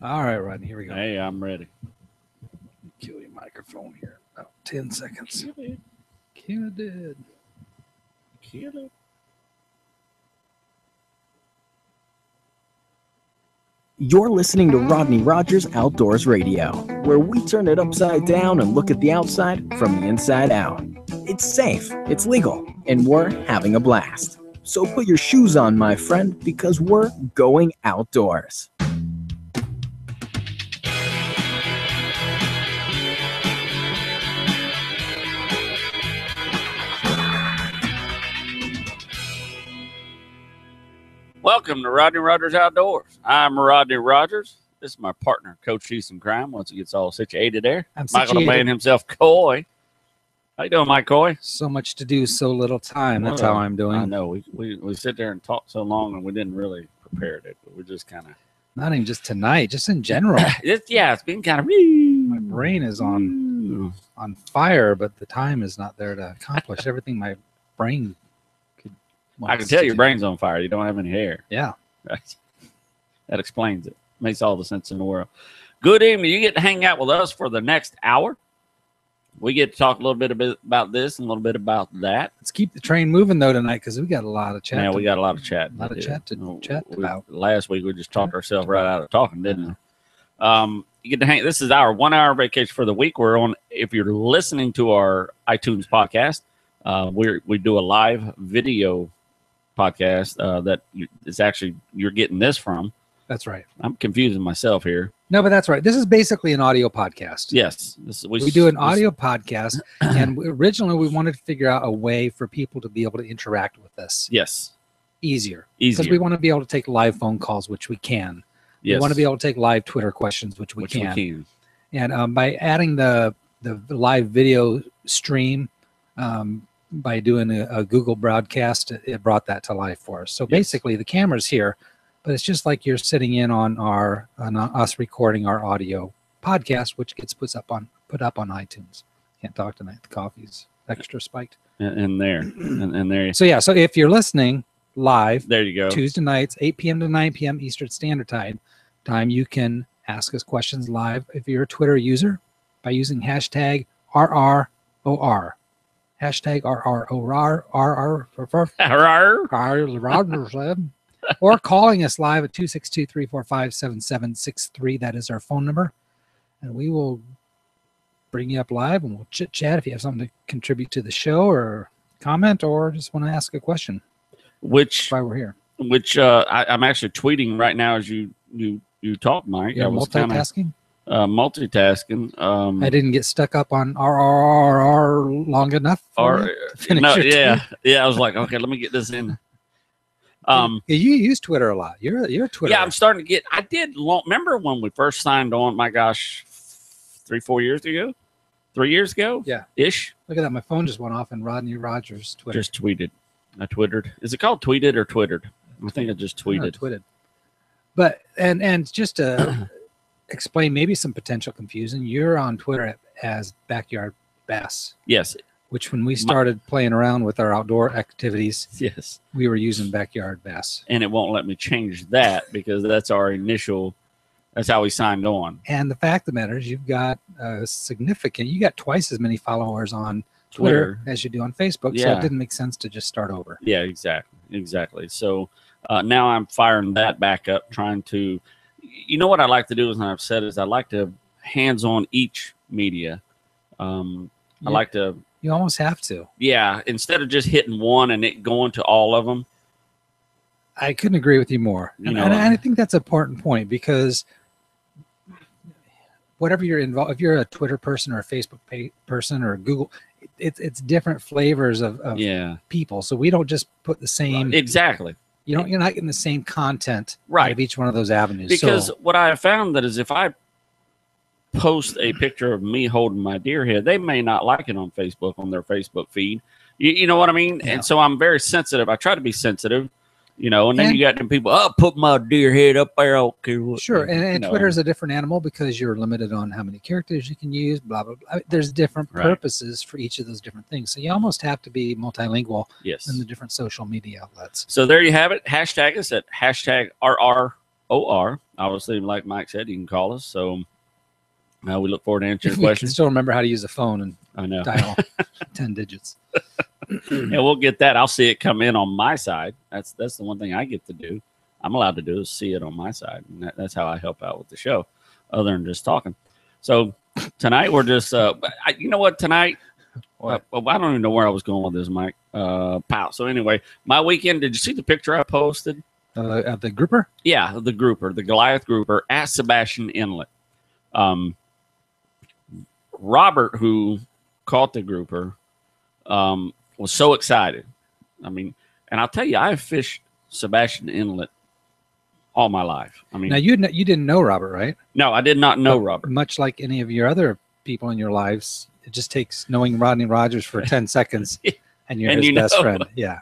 All right, Rodney, here we go. Hey, I'm ready. Kill your microphone here. About 10 seconds. Kill it. Kill it. Kill it. You're listening to Rodney Rogers Outdoors Radio, where we turn it upside down and look at the outside from the inside out. It's safe, it's legal, and we're having a blast. So put your shoes on, my friend, because we're going outdoors. Welcome to Rodney Rogers Outdoors. I'm Rodney Rogers. This is my partner, Coach Ethan Crime. Once he gets all situated there, I'm Michael the situated. Man himself, Coy. How you doing, Mike Coy? So much to do, so little time. That's how I'm doing. I know. We sit there and talk so long, and we didn't really prepare it. But we're just kind of Not even just tonight, just in general. it's been kind of. My brain is on fire, but the time is not there to accomplish everything my brain could. I can tell your brain's on fire. You don't have any hair. Yeah. Right. That explains it. Makes all the sense in the world. Good evening. You get to hang out with us for the next hour. We get to talk a little bit about this and a little bit about that. Let's keep the train moving, though, tonight, because we got a lot of chat. Yeah, we got a lot of chat. A lot of chat to chat about. Last week, we just talked ourselves right out of talking, didn't we? You get to hang. This is our 1 hour vacation for the week. We're on, if you're listening to our iTunes podcast, we do a live video podcast that is actually, you're getting this from. That's right. I'm confusing myself here. No, but that's right. This is basically an audio podcast. Yes. We do an audio podcast, and originally we wanted to figure out a way for people to be able to interact with us. Yes. Easier. Because we want to be able to take live phone calls, which we can. Yes. We want to be able to take live Twitter questions, which we can. And by adding the live video stream, by doing a Google broadcast, it brought that to life for us. So basically, the camera's here, but it's just like you're sitting in on us recording our audio podcast, which gets put up on iTunes. Can't talk tonight. The coffee's extra spiked. And there. So yeah. So if you're listening live, there you go. Tuesday nights, 8 p.m. to 9 p.m. Eastern Standard Time, you can ask us questions live. If you're a Twitter user, by using hashtag RROR. Hashtag RROR. Or calling us live at 262-345-7763. That is our phone number. And we will bring you up live and we'll chit chat if you have something to contribute to the show or comment or just want to ask a question. Which why we're here. Which I'm actually tweeting right now as you talk, Mike. You're multitasking? Multitasking. I didn't get stuck up on RRR long enough. I was like, okay, let me get this in. You use Twitter a lot. You're a Twitter. Yeah, I'm starting to get. I did. Remember when we first signed on? My gosh, 3-4 years ago, 3 years ago. Yeah, ish. Look at that. My phone just went off in Rodney Rogers' Twitter. Just tweeted. I twittered. Is it called tweeted or twittered? I think I just tweeted. Twitted. But and just to explain maybe some potential confusion, you're on Twitter as Backyard Bass. Yes. Which when we started playing around with our outdoor activities, yes, we were using Backyard Bass. And it won't let me change that because that's our initial, that's how we signed on. And the fact of the matter is you've got you got twice as many followers on Twitter as you do on Facebook. Yeah. So it didn't make sense to just start over. Yeah, exactly. So now I'm firing that back up, trying to, you know what I like to do, as I've said, is I like to hands-on each media. I like to. You almost have to. Yeah, instead of just hitting one and it going to all of them. I couldn't agree with you more. And I think that's an important point because whatever you're involved, if you're a Twitter person or a Facebook person or a Google, it's different flavors of people. So we don't just put the same. Exactly. You're not getting the same content out of each one of those avenues. Because what I have found that is if I post a picture of me holding my deer head, they may not like it on Facebook, on their Facebook feed. You know what I mean? Yeah. And so I'm very sensitive. I try to be sensitive, and then you got them people, put my deer head up there. Okay. Sure. And Twitter is a different animal because you're limited on how many characters you can use, blah, blah, blah. There's different purposes for each of those different things. So you almost have to be multilingual in the different social media outlets. So there you have it. Hashtag us at hashtag RROR. Obviously, like Mike said, you can call us. So we look forward to answering I questions. still remember how to use a phone and I know. dial 10 digits. Yeah, we'll get that. I'll see it come in on my side. That's the one thing I get to do. I'm allowed to do is see it on my side. And that's how I help out with the show, other than just talking. So tonight we're just, you know what, tonight, I don't even know where I was going with this, Mike. Pow. So anyway, my weekend, did you see the picture I posted? Of the grouper? Yeah, the grouper, the Goliath grouper at Sebastian Inlet. Robert, who caught the grouper, was so excited. I mean, and I'll tell you, I've fished Sebastian Inlet all my life. I mean, now you didn't know Robert, right? No, I did not know Robert. Much like any of your other people in your lives, it just takes knowing Rodney Rogers for 10 seconds, and you're his best friend. Yeah,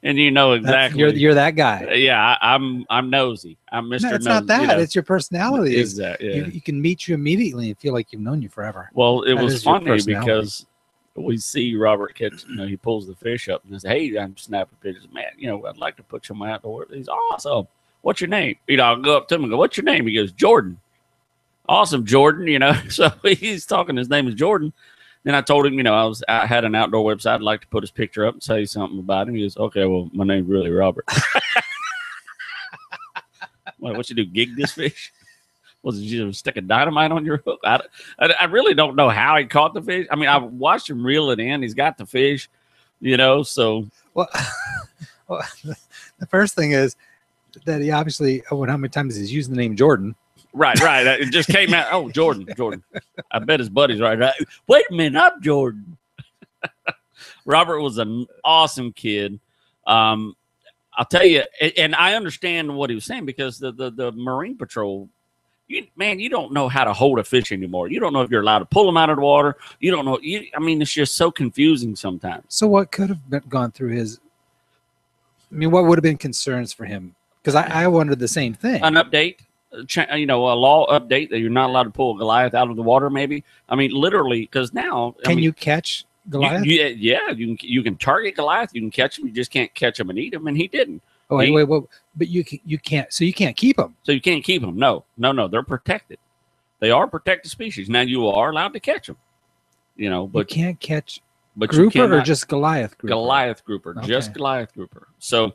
and you know exactly. You're that guy. Yeah, I'm nosy. I'm Mr. No, it's nosy, not that. you know. It's your personality. Exactly. Yeah. You can meet you immediately and feel like you've known you forever. Well, it was funny personality. because we see Robert catch, he pulls the fish up and says, "Hey, I'm snapping pictures. Man, I'd like to put you outdoor." He's awesome. What's your name? I'll go up to him and go, "What's your name?" He goes, "Jordan." Awesome, Jordan. So he's talking. His name is Jordan. Then I told him, I had an outdoor website. I'd like to put his picture up and say something about him. He goes, "Okay, well, my name's really Robert." What you do? Gig this fish? Was it you stick a dynamite on your hook? I really don't know how he caught the fish. I mean, I watched him reel it in. He's got the fish, so. Well, the first thing is that he obviously, how many times he's used the name Jordan. Right. It just came out. Oh, Jordan. I bet his buddy's right. Wait a minute, I'm Jordan. Robert was an awesome kid. I'll tell you, and I understand what he was saying because the Marine Patrol, you don't know how to hold a fish anymore. You don't know if you're allowed to pull them out of the water. You don't know. It's just so confusing sometimes. So what could have gone through his? What would have been concerns for him? Because I wondered the same thing. An update, a law update that you're not allowed to pull a Goliath out of the water. Maybe. Literally, because now can you catch Goliath? You can target Goliath. You can catch him. You just can't catch him and eat him, and he didn't. Oh, wait, but you can't. So you can't keep them. So you can't keep them. No. They're protected. They are protected species. Now you are allowed to catch them. But you can't catch. But grouper or just Goliath grouper? Goliath grouper, okay. Just Goliath grouper. So,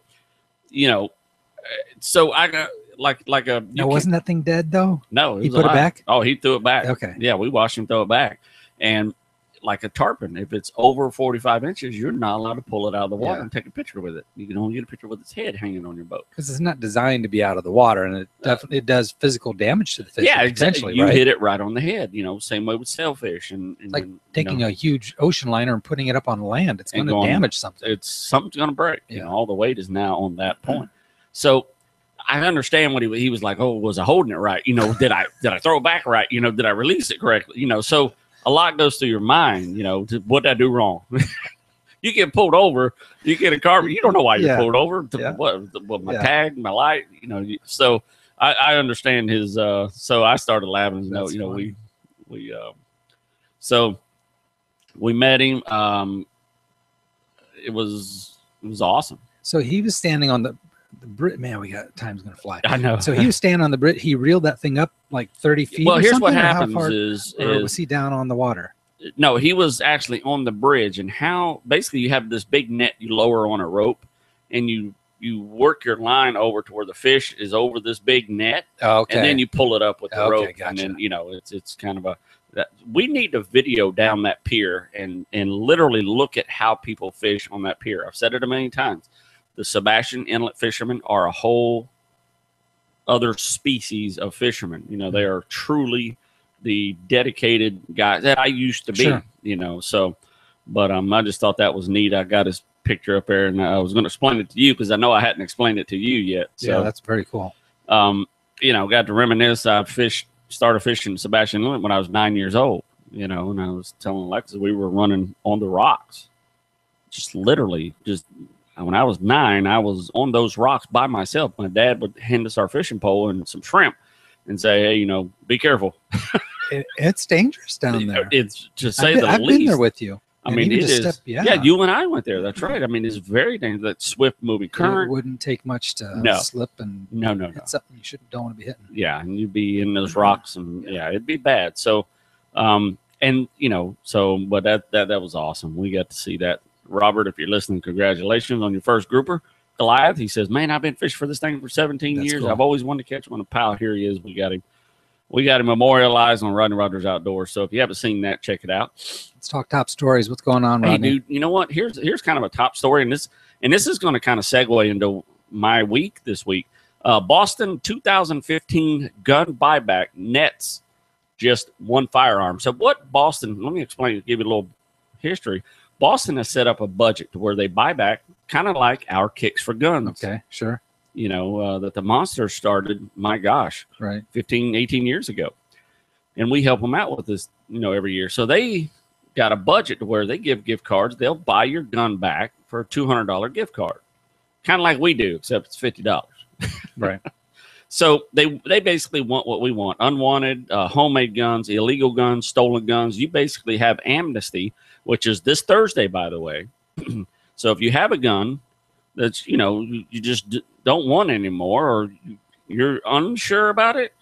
so I got like a. Now, wasn't that thing dead though? No, he put it back. Oh, he threw it back. Okay. Yeah, we watched him throw it back, and like a tarpon, if it's over 45 inches, you're not allowed to pull it out of the water and take a picture with it. You can only get a picture with its head hanging on your boat because it's not designed to be out of the water, and it definitely does physical damage to the fish. Yeah, potentially. You right? hit it right on the head. Same way with sailfish, and like taking a huge ocean liner and putting it up on land. It's going to damage something. Something's going to break. All the weight is now on that point. So I understand what he was like. Oh, was I holding it right? Did I throw it back right? Did I release it correctly? So. A lot goes through your mind, what did I do wrong? You get pulled over, you get a car, you don't know why you're pulled over. What my tag, my light, So I understand his. So I started laughing. So we met him. It was awesome. So he was standing on the bridge. Man, we got time's gonna fly. I know. So he was standing on the bridge. He reeled that thing up like 30 feet. Well, here's what happens: or was he down on the water? No, he was actually on the bridge. And basically you have this big net you lower on a rope, and you work your line over to where the fish is over this big net. Okay. And then you pull it up with the rope, gotcha. and then it's kind of we need to video down that pier and literally look at how people fish on that pier. I've said it a million times. The Sebastian Inlet fishermen are a whole other species of fishermen. They are truly the dedicated guys that I used to be. Sure. So, but I just thought that was neat. I got his picture up there, and I was going to explain it to you because I know I hadn't explained it to you yet. So, yeah, that's very cool. Got to reminisce. I started fishing Sebastian Inlet when I was 9 years old. And I was telling Alexis we were running on the rocks, literally. When I was 9, I was on those rocks by myself. My dad would hand us our fishing pole and some shrimp and say, "Hey, be careful." It's dangerous down there. It's to say the least. I've been there with you. I mean, it is. Yeah, you and I went there. That's right. I mean, it's very dangerous. That swift moving current. It wouldn't take much to slip and hit something you don't want to be hitting. Yeah, and you'd be in those rocks, and it'd be bad. So, but that was awesome. We got to see that. Robert, if you're listening, congratulations on your first grouper. Goliath, he says, man, I've been fishing for this thing for 17 years. Cool. I've always wanted to catch one. And pal, here he is. We got him memorialized on Rodney Rogers Outdoors. So if you haven't seen that, check it out. Let's talk top stories. What's going on, Rodney? Hey, dude, you know what? Here's kind of a top story, and this is going to kind of segue into my week this week. Boston 2015 gun buyback nets just one firearm. So what Boston? Let me explain. Give you a little history. Boston has set up a budget to where they buy back, kind of like our Kicks for Guns. Okay, sure. That the Monsters started, my gosh, right, 15, 18 years ago. And we help them out with this, every year. So they got a budget to where they give gift cards. They'll buy your gun back for a $200 gift card, kind of like we do, except it's $50. Right. So they basically want what we want: unwanted, homemade guns, illegal guns, stolen guns. You basically have amnesty, which is this Thursday, by the way. So if you have a gun that's, you just don't want anymore, or you're unsure about it,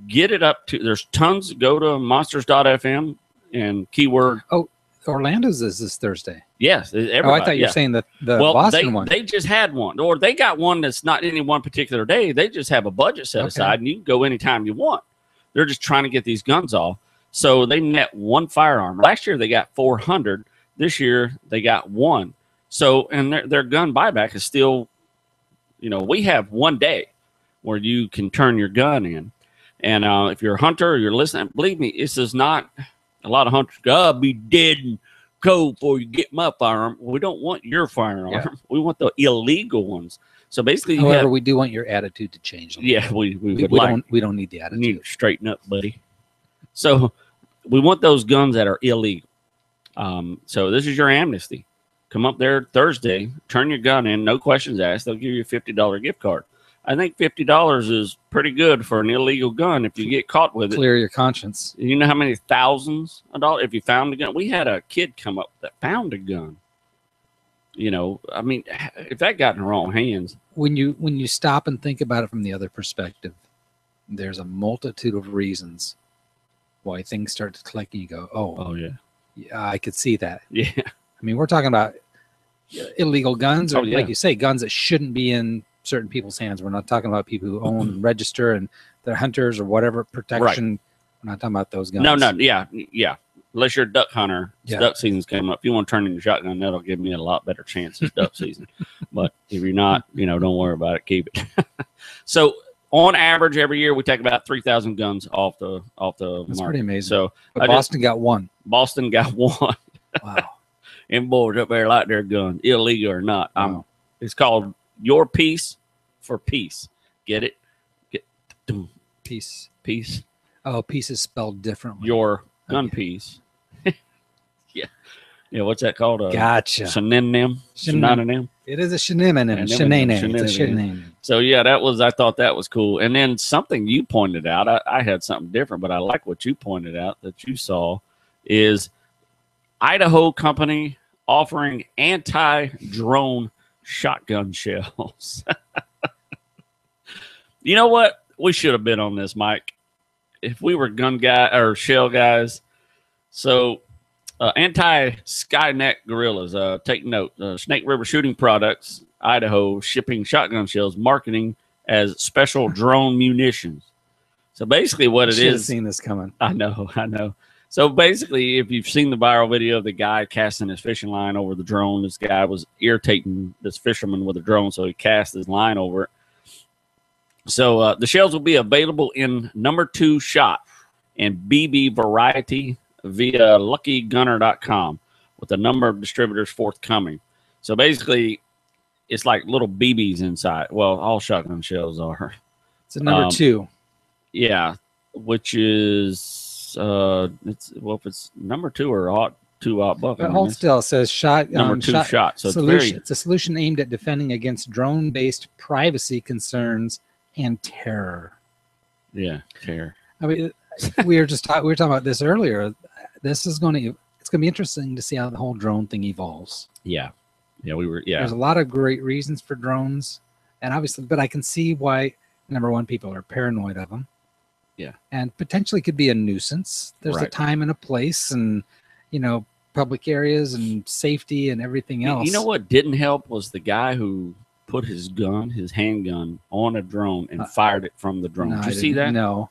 get it up to, there's tons. Go to monsters.fm and keyword. Oh, Orlando's is this Thursday. Yes. I thought you were saying that the Boston one. They just had one, or they got one that's not any one particular day. They just have a budget set aside, and you can go anytime you want. They're just trying to get these guns off. So they net one firearm. Last year they got 400. This year they got one. So, and their gun buyback is still, we have one day where you can turn your gun in. And if you're a hunter or you're listening, believe me, this is not a lot of hunters go, I'll be dead and cold before you get my firearm. We don't want your firearm. Yeah. We want the illegal ones. So basically, however, we do want your attitude to change. Yeah, we don't need the attitude. You need to straighten up, buddy. So we want those guns that are illegal. So this is your amnesty. Come up there Thursday, turn your gun in, no questions asked. They'll give you a $50 gift card. I think $50 is pretty good for an illegal gun if you get caught with it. Clear your conscience. You know how many thousands of dollars if you found a gun? We had a kid come up that found a gun. I mean, if that got in the wrong hands. When you stop and think about it from the other perspective, there's a multitude of reasons why things start to click and you go, oh yeah, I could see that. Yeah. I mean, we're talking about illegal guns, or like you say, guns that shouldn't be in certain people's hands. We're not talking about people who own and register and they're hunters or whatever protection. Right. We're not talking about those guns. No, yeah. Unless you're a duck hunter, duck season's coming up. If you want to turn in your shotgun, that'll give me a lot better chance of duck season. But if you're not, don't worry about it. Keep it. So on average, every year we take about 3,000 guns off the That's market. Pretty amazing. So Boston got one. Boston got one. Wow. And boys up there like their gun, illegal or not. Wow. It's called Your Piece for Peace. Get it? Peace. Peace. Oh, peace is spelled differently. Your gun piece. Yeah. What's that called? Gotcha. Synonym. Synonym. It is a synonym. It's a synonym. So I thought that was cool. And then something you pointed out, I had something different, but I like what you pointed out that you saw is Idaho company offering anti-drone shotgun shells. You know what? We should have been on this, Mike. If we were gun guy or shell guys. So anti-Skynet guerrillas, take note. Snake River Shooting Products, Idaho, shipping shotgun shells, marketing as special drone munitions. So basically what it is. Have seen this coming. I know. So basically, if you've seen the viral video of the guy casting his fishing line over the drone, this guy was irritating this fisherman with a drone, so he cast his line over it. So the shells will be available in number 2 shot and BB variety via luckygunner.com with a number of distributors forthcoming. So basically, it's like little BBs inside. Well, all shotgun shells are. It's a number 2. Yeah, which is if it's number 2 or 2 buck. But hold still, it says shot number 2 shot. So it's a solution aimed at defending against drone-based privacy concerns and terror. Yeah, terror. I mean, we were talking about this earlier. This is it's going going to be interesting to see how the whole drone thing evolves. Yeah. Yeah, There's a lot of great reasons for drones, and obviously, but I can see why, number one, people are paranoid of them. Yeah. And potentially could be a nuisance. There's a time and a place, and, public areas and safety and everything else. You know what didn't help was the guy who put his handgun on a drone and fired it from the drone. Did you see that? No.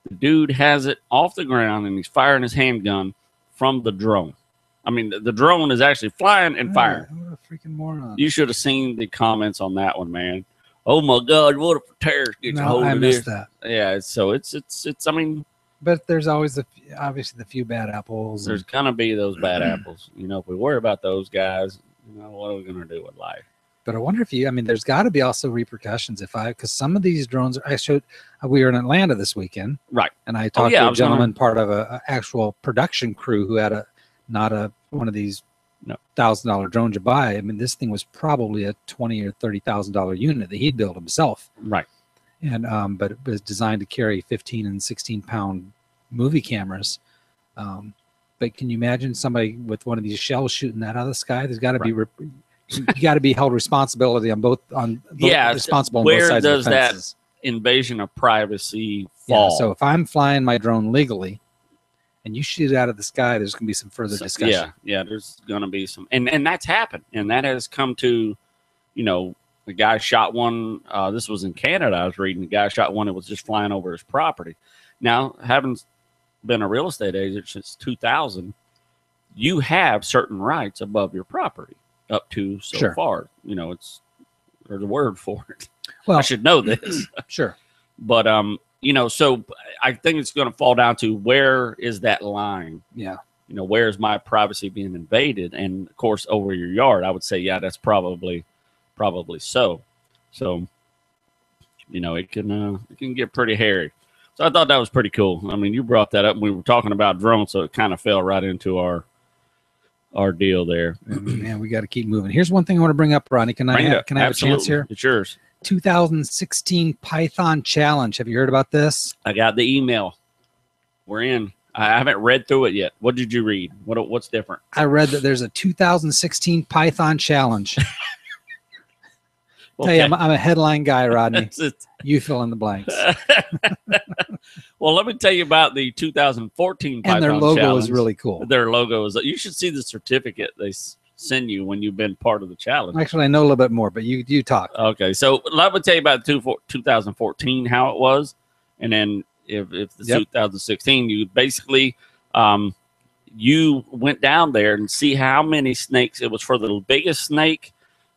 The dude has it off the ground and he's firing his handgun from the drone. I mean, the drone is actually flying and firing. What a freaking moron. You should have seen the comments on that one, man. Oh my God, what if a terrorist gets a hold of this? I missed that. Yeah, so it's I mean, but there's always obviously the few bad apples. There's gonna be those bad apples. If we worry about those guys, what are we gonna do with life? But I wonder if there's got to be also repercussions because some of these drones, we were in Atlanta this weekend. Right. And I talked to a gentleman, part of a actual production crew who had not one of these $1,000 drones you buy. I mean, this thing was probably a $20,000 or $30,000 unit that he'd built himself. Right. And, but it was designed to carry 15 and 16 pound movie cameras. But can you imagine somebody with one of these shells shooting that out of the sky? There's got to be, you got to be held responsibility responsible on both sides of the fences. Where does that invasion of privacy fall? Yeah, so if I'm flying my drone legally and you shoot it out of the sky, there's going to be some further discussion. Yeah, there's going to be some, and that's happened, and that has come to, the guy shot one. This was in Canada. I was reading the guy shot one that was just flying over his property. Now, having been a real estate agent since 2000, you have certain rights above your property up to so far. There's a word for it. Well, I should know this. Sure. But, so I think it's going to fall down to where is that line? Yeah. Where's my privacy being invaded? And of course, over your yard, I would say, yeah, that's probably so. So, it can get pretty hairy. So I thought that was pretty cool. I mean, you brought that up when we were talking about drones, so it kind of fell right into our deal there. Man, we got to keep moving. Here's one thing I want to bring up, Rodney. Can I have a chance here? It's yours. 2016 Python Challenge. Have you heard about this? I got the email. We're in. I haven't read through it yet. What did you read? What's different? I read that there's a 2016 Python Challenge. Okay. Tell you, I'm a headline guy, Rodney. You fill in the blanks. Well, let me tell you about the 2014 Python and their logo challenge. is really cool. Their logo is. You should see the certificate they send you when you've been part of the challenge. Actually, I know a little bit more, but you talk. Okay, so let me tell you about 2014 how it was, and then if the 2016, you basically you went down there and see how many snakes. It was for the biggest snake.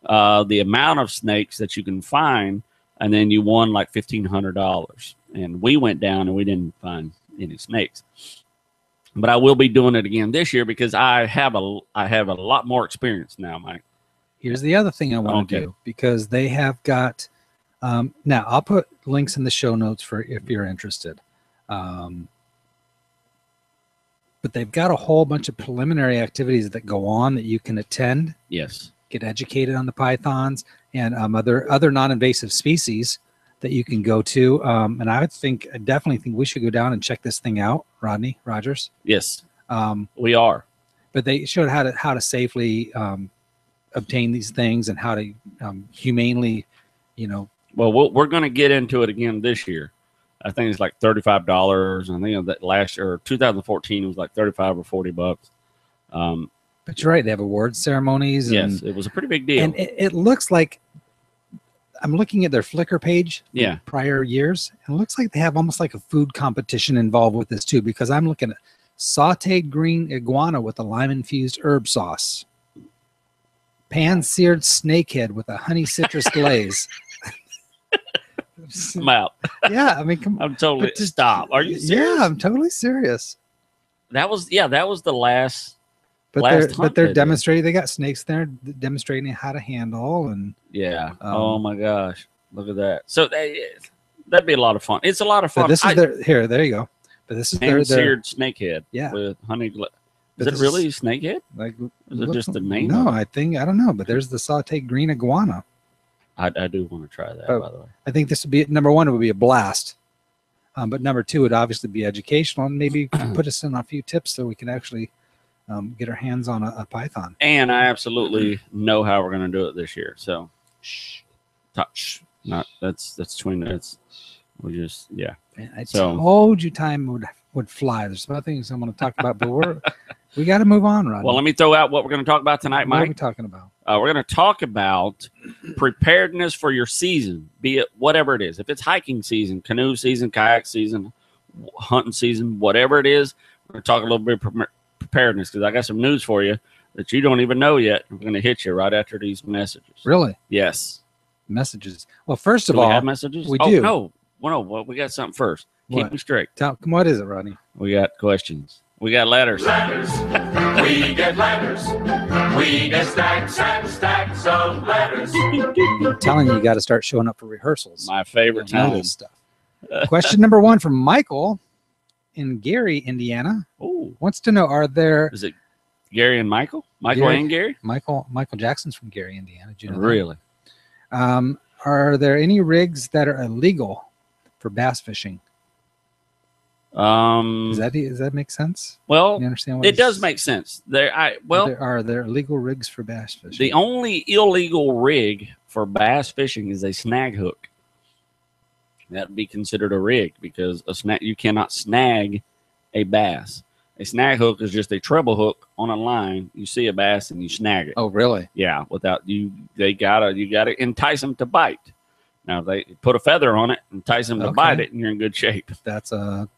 The amount of snakes that you can find, and then you won like $1,500. And we went down and we didn't find any snakes. But I will be doing it again this year because I have a lot more experience now, Mike. Here's the other thing I want to do, because they have got now I'll put links in the show notes for if you're interested. But they've got a whole bunch of preliminary activities that go on that you can attend. Yes. Get educated on the pythons and other non-invasive species that you can go to. And I definitely think we should go down and check this thing out, Rodney Rogers. Yes, we are. But they showed how to safely obtain these things and how to humanely, Well, we're going to get into it again this year. I think it's like $35. I think that last year, 2014, it was like $35 or $40. But you're right. They have awards ceremonies. And, yes, it was a pretty big deal. And it looks like, I'm looking at their Flickr page. Yeah. Prior years. And it looks like they have almost like a food competition involved with this too, because I'm looking at sauteed green iguana with a lime-infused herb sauce. Pan-seared snakehead with a honey citrus glaze. I'm out. Yeah, I mean, I'm totally stop. Are you serious? Yeah, I'm totally serious. That was the last. But they're demonstrating. They got snakes there demonstrating how to handle and. Yeah. Oh my gosh! Look at that. So that'd be a lot of fun. It's a lot of fun. This is there you go. But this is their seared snakehead. Yeah. With honey. Is it really snakehead? Like, is it just the name? No, I don't know. But there's the sauteed green iguana. I do want to try that, by the way. I think this would be number one. It would be a blast. But number two would obviously be educational and maybe put us in a few tips so we can actually get our hands on a python. And I absolutely know how we're going to do it this year. So, touch. Not that's between us. We just I told you time would fly. There's some other things I want to talk about, but we got to move on, Rodney. Well, let me throw out what we're going to talk about tonight, Mike. What are we talking about? We're going to talk about preparedness for your season, be it whatever it is. If it's hiking season, canoe season, kayak season, hunting season, whatever it is, we're going to talk a little bit of preparedness because I got some news for you that you don't even know yet. We're going to hit you right after these messages. Really? Yes. Messages. Well, first of do all, we have messages? We do. No. Well, we got something first. Keep me straight. What is it, Rodney? We got questions. We got letters. Letters. We get letters. We get stacks and stacks of letters. I'm telling you, you got to start showing up for rehearsals. My favorite time. This stuff. Question number 1 from Michael in Gary, Indiana. Ooh. Wants to know, Is it Gary and Michael? Michael and Gary? Michael Jackson's from Gary, Indiana. Do you know really? That? Are there any rigs that are illegal for bass fishing? Does that make sense? Well, you understand what it does make sense. Are there illegal rigs for bass fishing? The only illegal rig for bass fishing is a snag hook. That would be considered a rig because you cannot snag a bass. A snag hook is just a treble hook on a line. You see a bass and you snag it. Oh, really? Yeah. You gotta entice them to bite. Now, if they put a feather on it, entice them to bite it, and you're in good shape. That's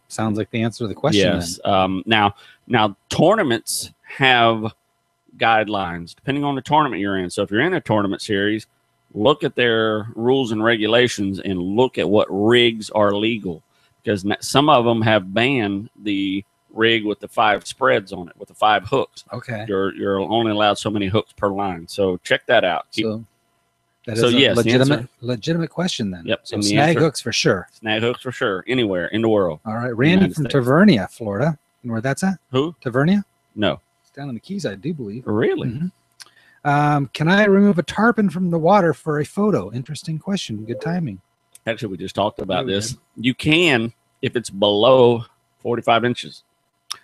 sounds like the answer to the question. Yes. Now tournaments have guidelines depending on the tournament you're in. So if you're in a tournament series, look at their rules and regulations and look at what rigs are legal because some of them have banned the rig with the 5 spreads on it with the 5 hooks. Okay. You're only allowed so many hooks per line. So check that out. That is a legitimate question then. Yep. So snag hooks for sure. Snag hooks for sure. Anywhere in the world. All right. Randy from Tavernia, Florida. You know where that's at? Who? Tavernia? No. It's down in the Keys, I do believe. Really? Mm-hmm. Can I remove a tarpon from the water for a photo? Interesting question. Good timing. Actually, we just talked about this. You can if it's below 45 inches.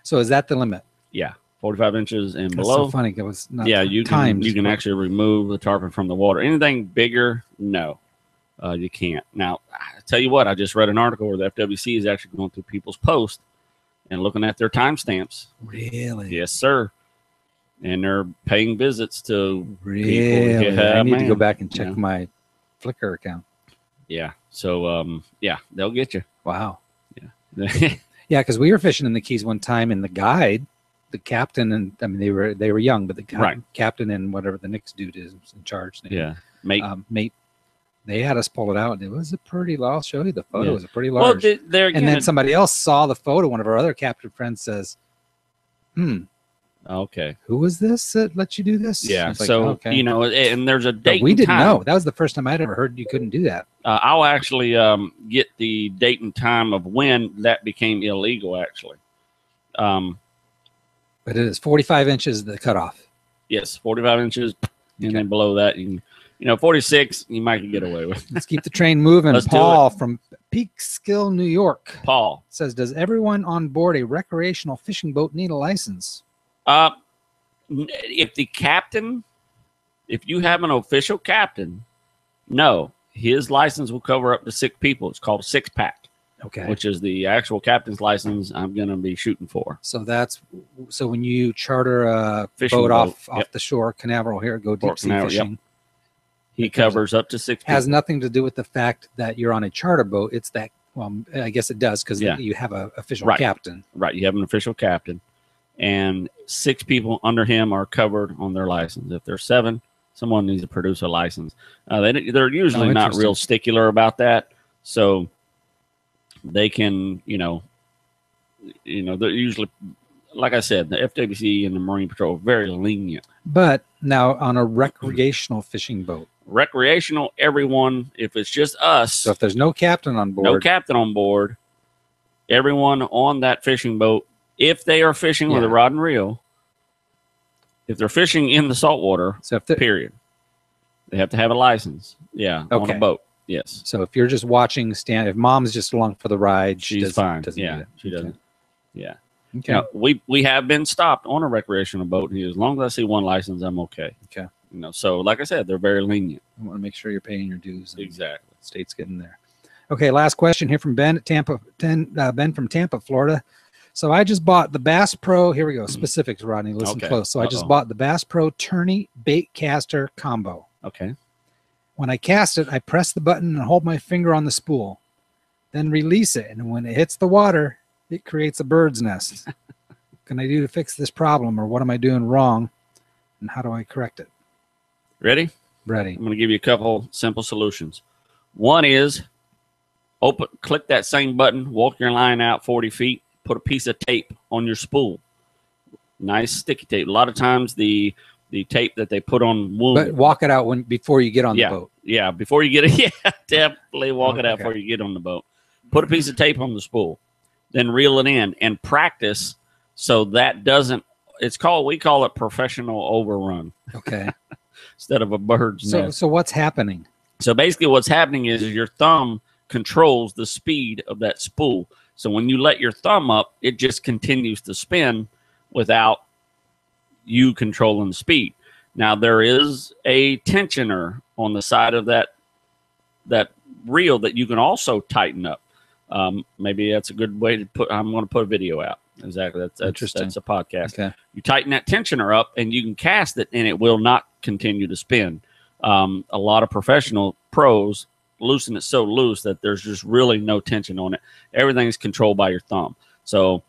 So is that the limit? Yeah. 45 inches and below. That's so funny. It was not you can actually remove the tarpon from the water. Anything bigger, no, you can't. Now, I tell you what, I just read an article where the FWC is actually going through people's posts and looking at their timestamps. Really? Yes, sir. And they're paying visits to people. Yeah, I need to go back and check my Flickr account. Yeah. So, they'll get you. Wow. Yeah. Yeah, because we were fishing in the Keys one time, and the guide, the captain, and I mean they were young, but the captain and whatever the next dude is in charge. Mate. They had us pull it out. It was a pretty. I'll show you the photo. It was a pretty large. Well, then somebody else saw the photo. One of our other captain friends says, okay, who was this that let you do this? Yeah. So and there's a date. But we didn't know. That was the first time I'd ever heard you couldn't do that. I'll actually get the date and time of when that became illegal. Actually. But it is 45 inches the cutoff. Yes, 45 inches, and then below that, 46, you might get away with. Let's keep the train moving. Paul from Peekskill, New York. Paul says, does everyone on board a recreational fishing boat need a license? If you have an official captain, no. His license will cover up to 6 people. It's called a 6-pack. Okay. Which is the actual captain's license I'm going to be shooting for. So when you charter a boat off the shore, Canaveral here, go deep sea fishing. He covers up to 6 people. Has nothing to do with the fact that you're on a charter boat. It's that, well, I guess it does because you have an official captain. Right. You have an official captain. And 6 people under him are covered on their license. If there's 7, someone needs to produce a license. They're usually not real stickler about that. So they can, they're usually, like I said, the FWC and the Marine Patrol are very lenient. But now on a recreational fishing boat. Recreational, everyone, if it's just us. So if there's no captain on board. Everyone on that fishing boat, if they are fishing with a rod and reel, if they're fishing in the saltwater, period, they have to have a license. Yeah, on a boat. Yes. So if you're just watching, if mom's just along for the ride, she's fine. She doesn't. Yeah. Okay. You know, we have been stopped on a recreational boat. As long as I see one license, I'm okay. Okay. You know, so like I said, they're very lenient. I want to make sure you're paying your dues. Exactly. State's getting there. Okay, last question here from Ben at Ben from Tampa, Florida. So I just bought the Bass Pro. Here we go. Specifics, Rodney. Listen close. So I just bought the Bass Pro Tourney Bait Caster Combo. Okay. When I cast it, I press the button and hold my finger on the spool, then release it. And when it hits the water, it creates a bird's nest. What can I do to fix this problem, or what am I doing wrong, and how do I correct it? Ready? Ready. I'm going to give you a couple simple solutions. One is click that same button, walk your line out 40 feet, put a piece of tape on your spool. Nice sticky tape. A lot of times the tape that they put on wound. But walk it out before you get on the boat. Yeah, before you get it. Yeah, definitely walk it out before you get on the boat. Put a piece of tape on the spool, then reel it in and practice so that doesn't. We call it professional overrun. Okay. Instead of a bird's nest. So what's happening? So basically, what's happening is your thumb controls the speed of that spool. So when you let your thumb up, it just continues to spin without you controlling the speed. Now, there is a tensioner on the side of that reel that you can also tighten up. Maybe that's a good way to put. I'm going to put a video out. Exactly. That's interesting. That's a podcast. Okay. You tighten that tensioner up, and you can cast it, and it will not continue to spin. A lot of professional pros loosen it so loose that there's just really no tension on it. Everything is controlled by your thumb. So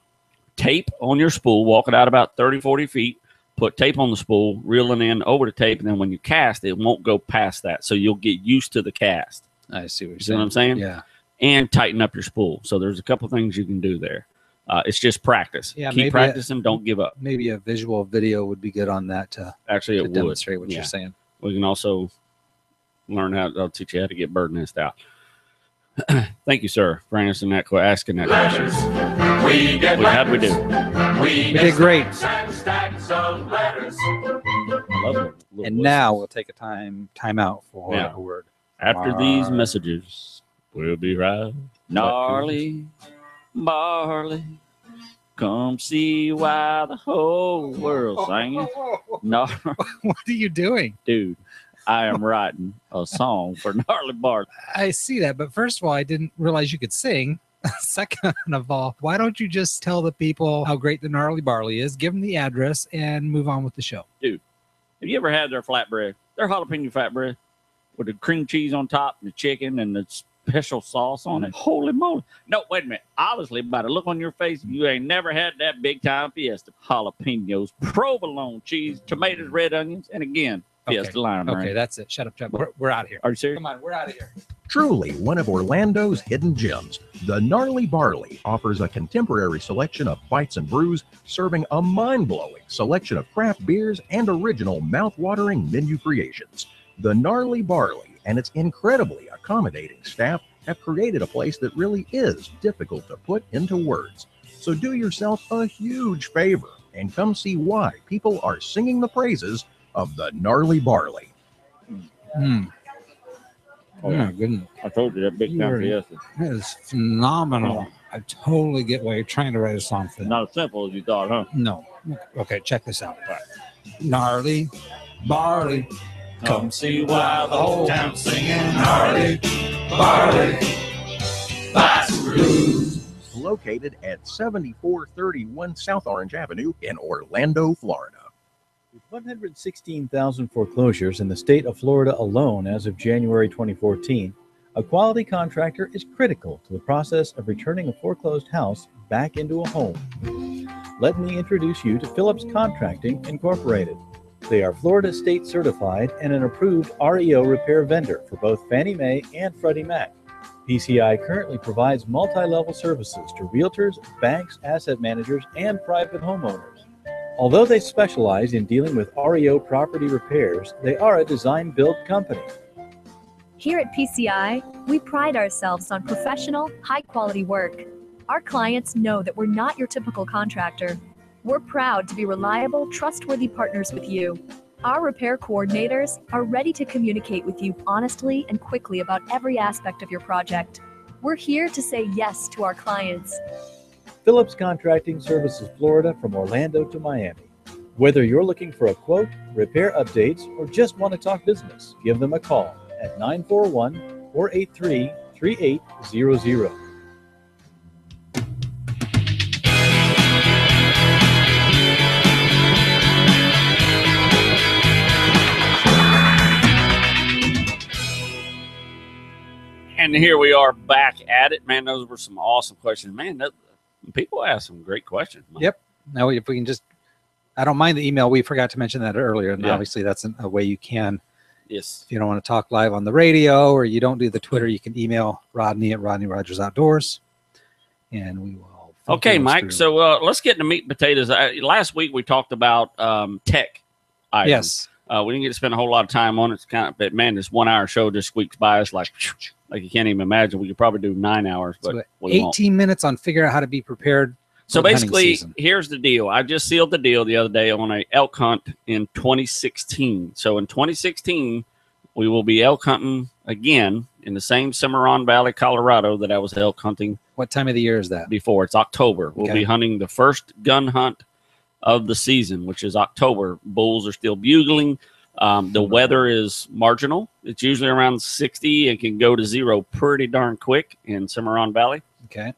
tape on your spool, walk it out about 30, 40 feet, put tape on the spool, reel it in over the tape, and then when you cast, it won't go past that. So you'll get used to the cast. I see what you're saying. See what I'm saying? Yeah. And tighten up your spool. So there's a couple things you can do there. It's just practice. Yeah, keep practicing. Don't give up. Maybe a visual video would be good on that to demonstrate what you're saying. We can also learn I'll teach you how to get bird nest out. Thank you, sir, for asking that question. How'd we do? We did great. And now we'll take a time out for a word. After these messages, we'll be right. Gnarly barley, come see why the whole world's singing. What are you doing? Dude, I am writing a song for Gnarly Barley. I see that, but first of all, I didn't realize you could sing. Second of all, why don't you just tell the people how great the Gnarly Barley is, give them the address, and move on with the show? Dude, have you ever had their flatbread? Their jalapeno flatbread with the cream cheese on top, and the chicken, and the special sauce on it. Holy moly. No, wait a minute. Obviously, by the look on your face, you ain't never had that big time Fiesta. Jalapenos, provolone cheese, tomatoes, red onions, and again, Fiesta lime. Okay, right? That's it. Shut up, Chuck. We're out of here. Are you serious? Come on, we're out of here. Truly one of Orlando's hidden gems, the Gnarly Barley offers a contemporary selection of bites and brews, serving a mind-blowing selection of craft beers and original mouth-watering menu creations. The Gnarly Barley and its incredibly accommodating staff have created a place that really is difficult to put into words. So do yourself a huge favor and come see why people are singing the praises of the Gnarly Barley. Oh my goodness. I told you that big time Fiesta. That is phenomenal. I totally get why you're trying to write a song for that. Not as simple as you thought, huh? No. Okay, check this out. Gnarly Barley. Come see why the whole town's singing Gnarly Barley. Buy some brews. Located at 7431 South Orange Avenue in Orlando, Florida. With 116,000 foreclosures in the state of Florida alone as of January 2014, a quality contractor is critical to the process of returning a foreclosed house back into a home. Let me introduce you to Phillips Contracting Incorporated. They are Florida State certified and an approved REO repair vendor for both Fannie Mae and Freddie Mac. PCI currently provides multi-level services to realtors, banks, asset managers, and private homeowners. Although they specialize in dealing with REO property repairs, they are a design-build company. Here at PCI, we pride ourselves on professional, high-quality work. Our clients know that we're not your typical contractor. We're proud to be reliable, trustworthy partners with you. Our repair coordinators are ready to communicate with you honestly and quickly about every aspect of your project. We're here to say yes to our clients. Phillips Contracting services Florida from Orlando to Miami. Whether you're looking for a quote, repair updates, or just want to talk business, give them a call at 941-483-3800. And here we are back at it. Man, those were some awesome questions. Man, people ask some great questions. Mike. Yep. Now, if we can just, I don't mind the email. We forgot to mention that earlier. And obviously that's a way you can. Yes. If you don't want to talk live on the radio or you don't do the Twitter, you can email Rodney at Rodney Rogers Outdoors. And we will. Okay, Mike. Through. So let's get into meat and potatoes. Last week we talked about tech items. Yes. We didn't get to spend a whole lot of time on it. It's kind of, but man, this 1 hour show just squeaks by us like you can't even imagine. We could probably do 9 hours, but so 18 minutes on figure out how to be prepared. So basically, here's the deal. I just sealed the deal the other day on an elk hunt in 2016. So in 2016, we will be elk hunting again in the same Cimarron Valley, Colorado that I was elk hunting. What time of the year is that? Before. It's October. We'll be hunting the first gun hunt of the season, which is October. Bulls are still bugling. The weather is marginal. It's usually around 60 and can go to 0 pretty darn quick in Cimarron Valley. Okay.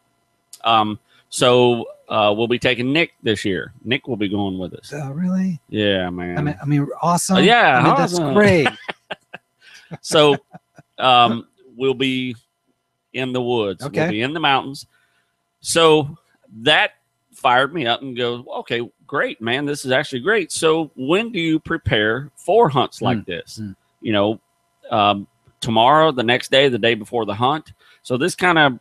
So we'll be taking Nick this year. Nick will be going with us. Oh, really? Yeah, man. I mean awesome. Yeah, I mean, that's great. So we'll be in the woods. Okay. We'll be in the mountains. So that fired me up and goes, okay, great, man. This is actually great. So when do you prepare for hunts like this? You know, tomorrow, the next day, the day before the hunt. So this kind of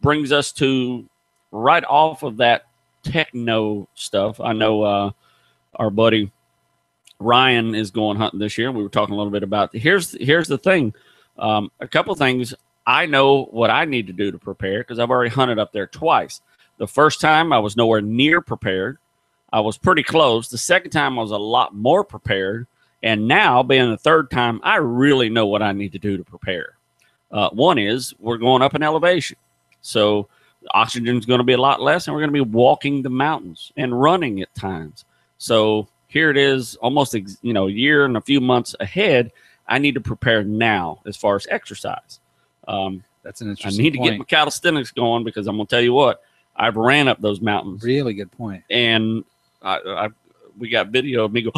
brings us to right off of that techno stuff. I know our buddy Ryan is going hunting this year. We were talking a little bit about here's the thing. A couple things. I know what I need to do to prepare because I've already hunted up there twice. The first time I was nowhere near prepared. I was pretty close. The second time I was a lot more prepared. And now, being the third time, I really know what I need to do to prepare. One is we're going up in elevation. So oxygen is going to be a lot less, and we're going to be walking the mountains and running at times. So here it is, almost a year and a few months ahead. I need to prepare now as far as exercise. That's an interesting I need point. to get my calisthenics going because I'm going to tell you what, I've ran up those mountains. Really good point. And we got video of me go.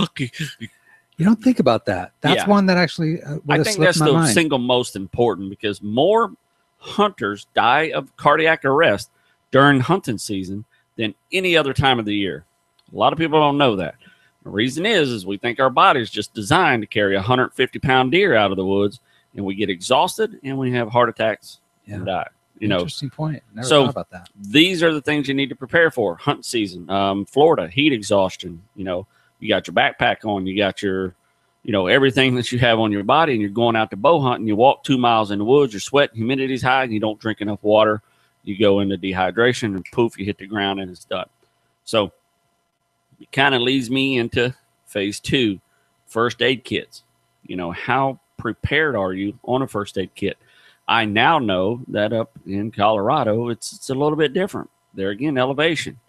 You don't think about that. That's one that actually I think that's the single most important because more hunters die of cardiac arrest during hunting season than any other time of the year. A lot of people don't know that. The reason is we think our body is just designed to carry a 150-pound deer out of the woods, and we get exhausted and we have heart attacks and die. Interesting point. Never so thought about that. These are the things you need to prepare for. Hunt season, Florida, heat exhaustion. You got your backpack on, you got your, everything that you have on your body, and you're going out to bow hunt and you walk 2 miles in the woods, you're sweating, humidity's high, and you don't drink enough water. You go into dehydration and poof, you hit the ground and it's done. So it kind of leads me into phase 2, first aid kits. How prepared are you on a first aid kit? I now know that up in Colorado, it's a little bit different. There again, elevation.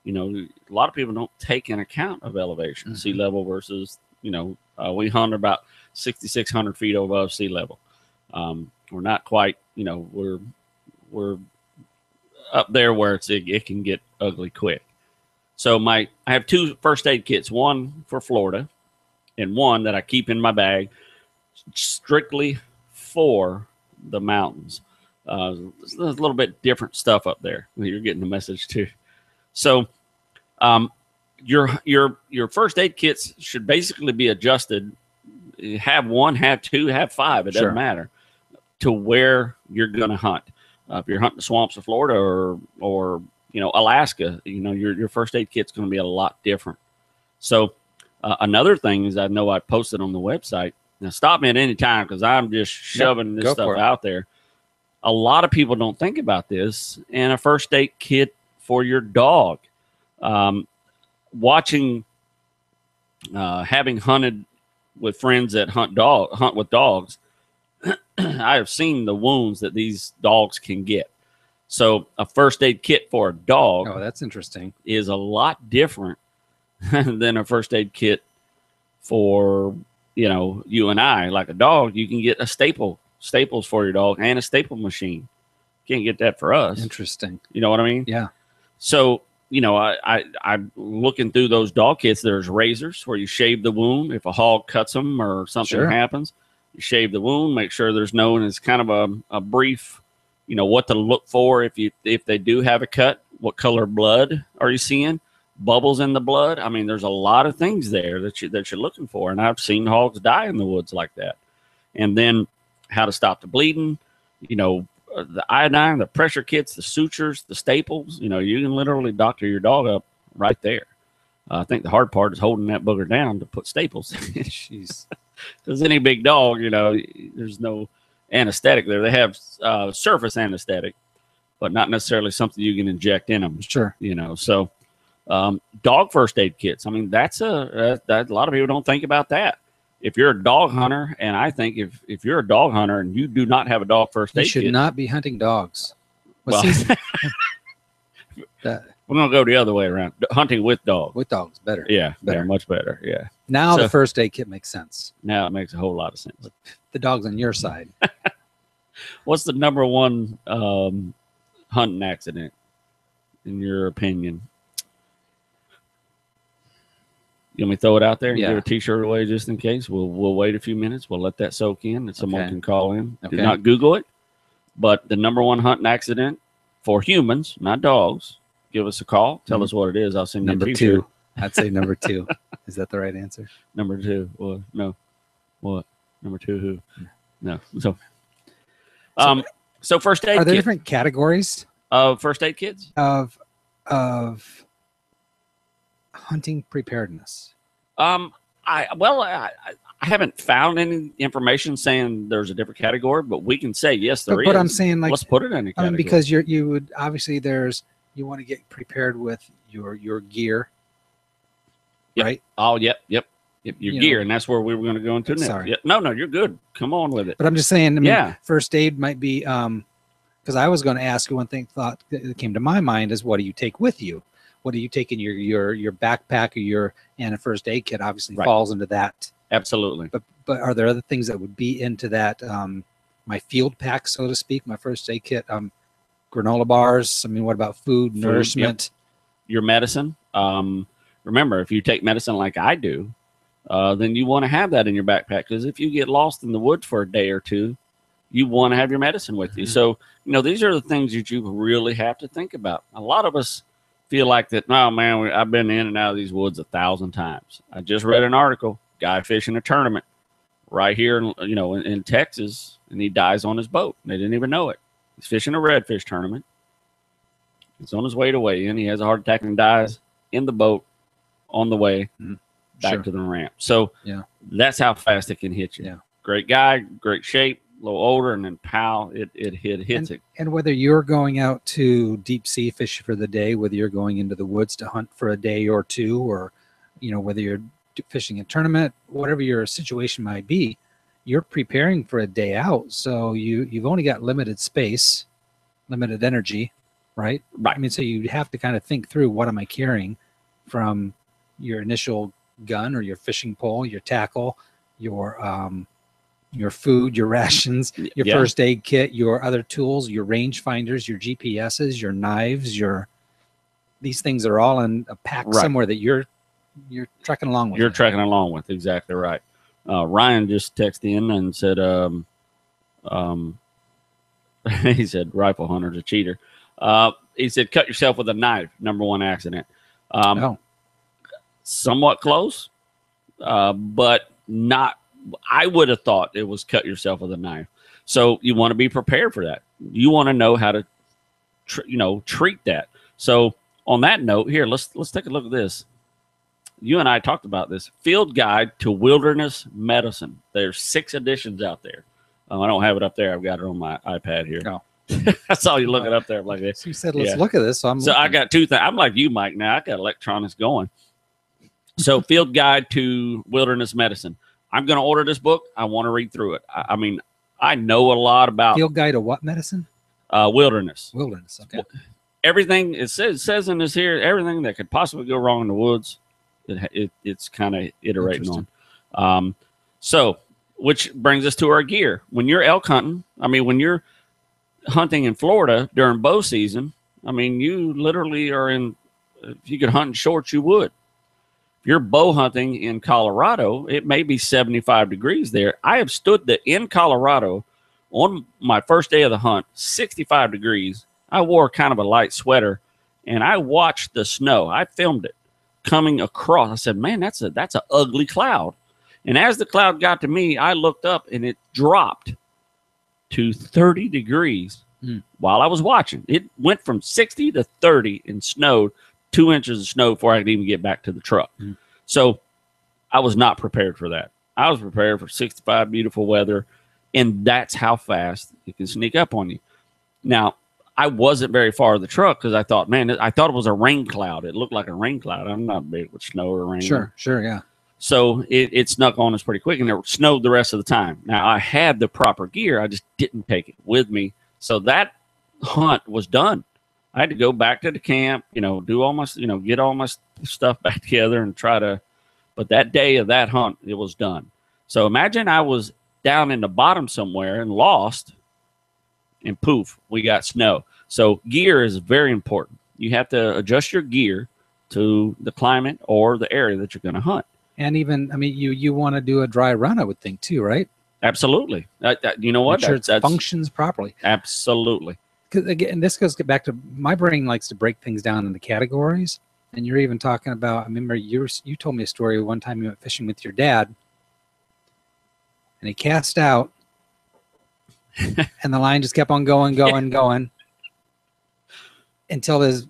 A lot of people don't take in account of elevation, sea level versus, we hunt about 6,600 feet above sea level. We're not quite, we're up there where it can get ugly quick. So I have 2 first aid kits, one for Florida and one that I keep in my bag strictly for the mountains. There's a little bit different stuff up there. You're getting the message too. So your first aid kits should basically be adjusted. Have 1, have 2, have 5. It doesn't matter to where you're going to hunt. If you're hunting the swamps of Florida or Alaska, your first aid kit's going to be a lot different. So another thing is I know I posted on the website. Now, stop me at any time because I'm just shoving this stuff out there. A lot of people don't think about this, and a first aid kit for your dog. Having hunted with friends that hunt with dogs, I have seen the wounds that these dogs can get. So a first aid kit for a dog Oh, that's interesting. is a lot different than a first aid kit for, you and I. Like a dog, you can get a staples for your dog and a staple machine. Can't get that for us. Interesting. You know what I mean? Yeah. So, I'm looking through those dog kits. There's razors where you shave the wound. If a hog cuts them or something happens, you shave the wound, make sure there's no, and it's kind of a brief, what to look for if they do have a cut. What color blood are you seeing? Bubbles in the blood. I mean, there's a lot of things there that you're looking for, and I've seen hogs die in the woods like that. And then how to stop the bleeding, the iodine, the pressure kits, the sutures, the staples. You can literally doctor your dog up right there. I think the hard part is holding that booger down to put staples. Jeez, because any big dog, there's no anesthetic there. They have surface anesthetic, but not necessarily something you can inject in them. Sure. So dog first aid kits. I mean, that's a lot of people don't think about that. If you're a dog hunter, and I think if you're a dog hunter and you do not have a dog first aid kit, you should not be hunting dogs. Well, we're going to go the other way around. Hunting with dogs. With dogs, better. Yeah, better, much better. Yeah. Now the first aid kit makes sense. Now it makes a whole lot of sense. The dog's on your side. What's the number one hunting accident, in your opinion? You want me to throw it out there and give a T-shirt away just in case? We'll wait a few minutes. We'll let that soak in, and someone can call in. Do not Google it. But the number one hunting accident for humans, not dogs. Give us a call. Tell us what it is. I'll send you number a T-shirt. 2. I'd say number 2. Is that the right answer? Number 2. Well, no. What? Number 2 who? No. So first aid. Are there kit. different categories of first aid kits of hunting preparedness? I haven't found any information saying there's a different category, but we can say yes, there is. But I'm saying, like, let's put it in a category. Because you would obviously you want to get prepared with your gear, right? Oh, yep. Your gear, and that's where we were going to go into next. Sorry. Yeah, no, you're good. Come on with it. But I'm just saying, first aid might be because I was going to ask you one thing. Thought that came to my mind is, what do you take with you? What do you take in your backpack and a first aid kit? Obviously falls into that. Absolutely. But are there other things that would be into that? My field pack, so to speak, my first aid kit. Granola bars. I mean, what about food, nourishment? Yep. Your medicine. Remember, if you take medicine like I do, then you want to have that in your backpack, because if you get lost in the woods for a day or two, you want to have your medicine with you. So, these are the things that you really have to think about. A lot of us feel like that, oh, man, I've been in and out of these woods 1,000 times. I just read an article, guy fishing a tournament right here, in Texas, and he dies on his boat. They didn't even know it. He's fishing a redfish tournament. He's on his way to weigh in. He has a heart attack and dies in the boat on the way back to the ramp. So that's how fast it can hit you. Yeah. Great guy, great shape, a little older, and then pow, it hits it. And whether you're going out to deep sea fish for the day, whether you're going into the woods to hunt for a day or two, or whether you're fishing a tournament, whatever your situation might be, you're preparing for a day out. So you've only got limited space, limited energy, right? I mean, so you have to kind of think through, what am I carrying, from your initial gun or your fishing pole, your tackle, your food, your rations, your first aid kit, your other tools, your range finders, your GPSs, your knives, these things are all in a pack somewhere that you're trekking along with. You're trekking along with, exactly right. Ryan just texted in and said, he said, rifle hunter's a cheater. He said, cut yourself with a knife, number one accident. Somewhat close, but not. I would have thought it was cut yourself with a knife. So you want to be prepared for that. You want to know how to, treat that. So on that note, here, let's take a look at this. You and I talked about this Field Guide to Wilderness Medicine. There's 6 editions out there. I don't have it up there. I've got it on my iPad here. Oh. I saw you looking up there like this. So you said, let's look at this. So I got 2 things. I'm like you, Mike. Now I got electronics going. So Field Guide to Wilderness Medicine. I'm going to order this book. I want to read through it. I mean, I know a lot about Field Guide to what medicine? Wilderness. Wilderness. Okay. Everything it says in this here, everything that could possibly go wrong in the woods, it's kind of iterating on. So, which brings us to our gear. When you're elk hunting, when you're hunting in Florida during bow season, you literally are in. If you could hunt in shorts, you would. If you're bow hunting in Colorado, it may be 75 degrees there. I have stood in Colorado on my first day of the hunt, 65 degrees. I wore kind of a light sweater, and I watched the snow. I filmed it coming across. I said, man, that's an ugly cloud. And as the cloud got to me, I looked up, and it dropped to 30 degrees while I was watching. It went from 60 to 30 and snowed 2 inches of snow before I could even get back to the truck. So I was not prepared for that. I was prepared for 65 beautiful weather, and that's how fast it can sneak up on you. Now, I wasn't very far of the truck because I thought, it was a rain cloud. It looked like a rain cloud. I'm not big with snow or rain. Sure, yeah. So it snuck on us pretty quick, and it snowed the rest of the time. Now, I had the proper gear. I just didn't take it with me. So that hunt was done. I had to go back to the camp, do all my, get all my stuff back together and but that day of that hunt, it was done. So imagine I was down in the bottom somewhere and lost, and poof, we got snow. So gear is very important. You have to adjust your gear to the climate or the area that you're going to hunt. And even, you want to do a dry run, I would think too, right? Absolutely. You know what? Make sure it functions properly. Absolutely. Because again, this goes back to my brain likes to break things down into categories. And you're even talking about, I remember you told me a story one time you went fishing with your dad, and he cast out, and the line just kept on going until his,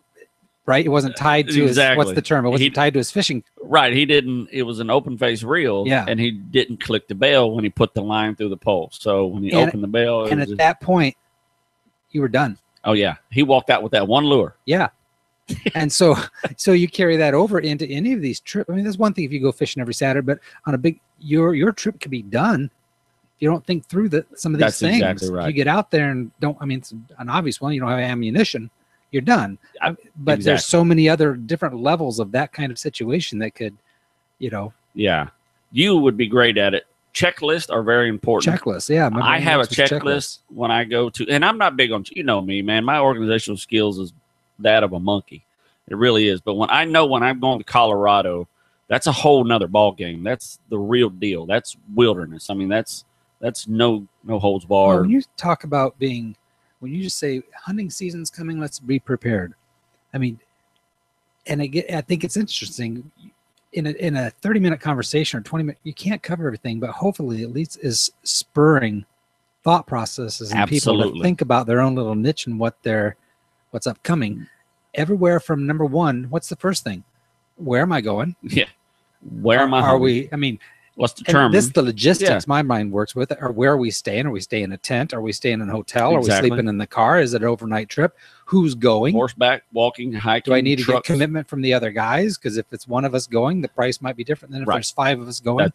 right? It wasn't tied to his, what's the term? It wasn't tied to his fishing. Right. He didn't, it was an open face reel. Yeah. And he didn't click the bail when he put the line through the pole. So when he opened the bail. And at that point, you were done. Oh, yeah. He walked out with that one lure. Yeah. And so you carry that over into any of these trips. There's one thing if you go fishing every Saturday, but on a big, your trip could be done if you don't think through some of these things. Exactly right. You get out there and it's an obvious one. You don't have ammunition. You're done. But there's so many other different levels of that kind of situation that could, Yeah. You would be great at it. Checklists are very important. Checklists, yeah. I have a checklist when I go to, and I'm not big on, me, man. My organizational skills is that of a monkey. It really is. But when I'm going to Colorado, that's a whole nother ball game. That's the real deal. That's wilderness. That's no holds barred. Well, when you talk about when you just say hunting season's coming, let's be prepared. I think it's interesting. In a 30-minute conversation or 20-minute, you can't cover everything, but hopefully at least is spurring thought processes and people to think about their own little niche and what's upcoming. Everywhere from number one, what's the first thing? Where am I going? Yeah. Where am I? Are we? What's the term? This the logistics my mind works with. Or where are we staying? Are we staying in a tent? Are we staying in a hotel? Exactly. Are we sleeping in the car? Is it an overnight trip? Who's going? Horseback, walking, hiking. Do I need to trucks. get commitment from the other guys? Because if it's one of us going, the price might be different than if there's 5 of us going.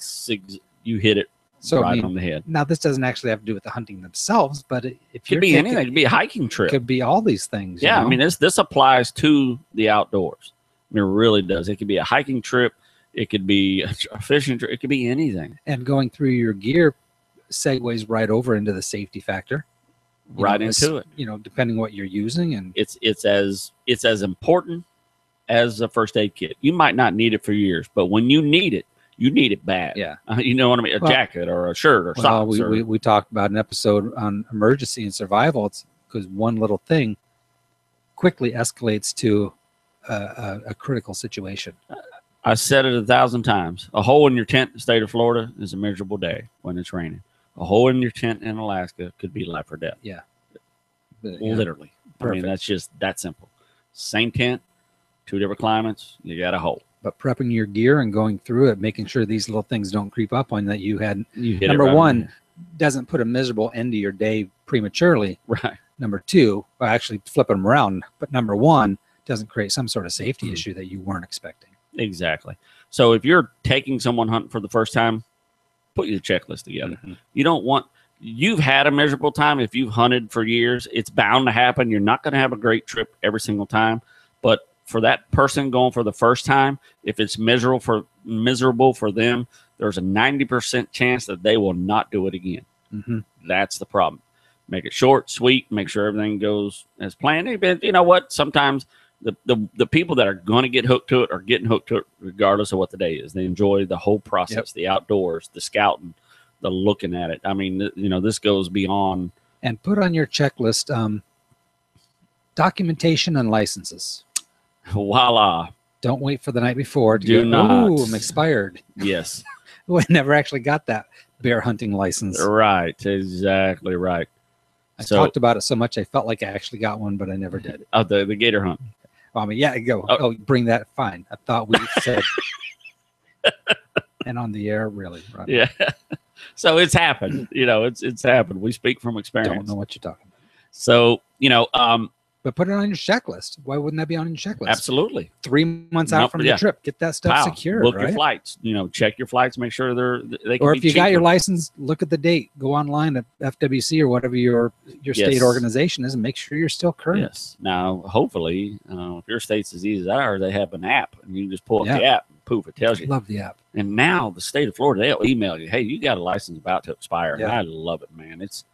You hit it on the head. Now, this doesn't actually have to do with the hunting themselves, but if it could be anything. It could be a hiking trip. It could be all these things. Yeah, this applies to the outdoors. It really does. It could be a hiking trip. It could be a fishing trip. It could be anything. And going through your gear segues right over into the safety factor. Into it. Depending what you're using, and it's as important as a first aid kit. You might not need it for years, but when you need it bad. Yeah. You know what I mean? A jacket or a shirt or socks. We talked about an episode on emergency and survival. It's because one little thing quickly escalates to a critical situation. I said it 1,000 times. A hole in your tent in the state of Florida is a miserable day when it's raining. A hole in your tent in Alaska could be life or death. Yeah. Literally. Perfect. That's just that simple. Same tent, 2 different climates, you got a hole. But prepping your gear and going through it, making sure these little things don't creep up on that you had. Number one, doesn't put a miserable end to your day prematurely. Right. Number two, actually flipping them around. But number one, doesn't create some sort of safety issue that you weren't expecting. Exactly. So if you're taking someone hunting for the first time, put your checklist together. You don't want you've had a miserable time. If you've hunted for years, it's bound to happen. You're not going to have a great trip every single time. But for that person going for the first time, if it's miserable for them, there's a 90% chance that they will not do it again. Mm-hmm. That's the problem. Make it short, sweet, make sure everything goes as planned. But you know what? Sometimes the people that are going to get hooked to it are getting hooked to it regardless of what the day is. They enjoy the whole process, the outdoors, the scouting, the looking at it. I mean, you know, this goes beyond. And put on your checklist documentation and licenses. Voila. Don't wait for the night before to Do not. Ooh, I'm expired. Yes. We never actually got that bear hunting license. Right. Exactly right. I talked about it so much I felt like I actually got one, but I never did. Oh, the gator hunt. I mean, yeah, go. Oh, bring that. Fine. I thought we said. And on the air, really. Right. Yeah. So it's happened. You know, it's happened. We speak from experience. Don't know what you're talking about. So, you know, but put it on your checklist. Why wouldn't that be on your checklist? Absolutely. 3 months out from the trip, get that stuff secured. Book right? your flights. You know, check your flights. Make sure they can or be if you cheaper. got your license, look at the date. Go online at FWC or whatever your state organization is, and make sure you're still current. Yes. Now, hopefully, if your state's as easy as ours, they have an app, and you can just pull up the app, and poof, it tells you. Love the app. And now the state of Florida, they'll email you, hey, you got a license about to expire. Yeah. And I love it, man. It's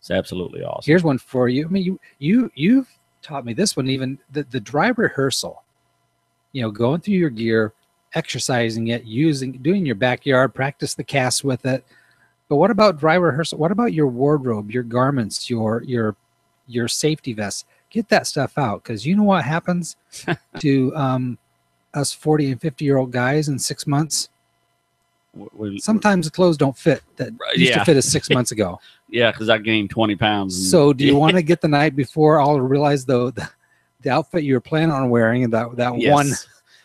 absolutely awesome. Here's one for you. I mean, you've taught me this one, even the dry rehearsal, you know, going through your gear, exercising it, doing your backyard, practice the casts with it. But what about dry rehearsal? What about your wardrobe, your garments, your safety vests? Get that stuff out, because you know what happens to us 40 and 50-year-old guys in 6 months? Sometimes the clothes don't fit that used to fit us 6 months ago. Yeah, because I gained 20 pounds. So do you want to get the night before all realize the outfit you were planning on wearing and that one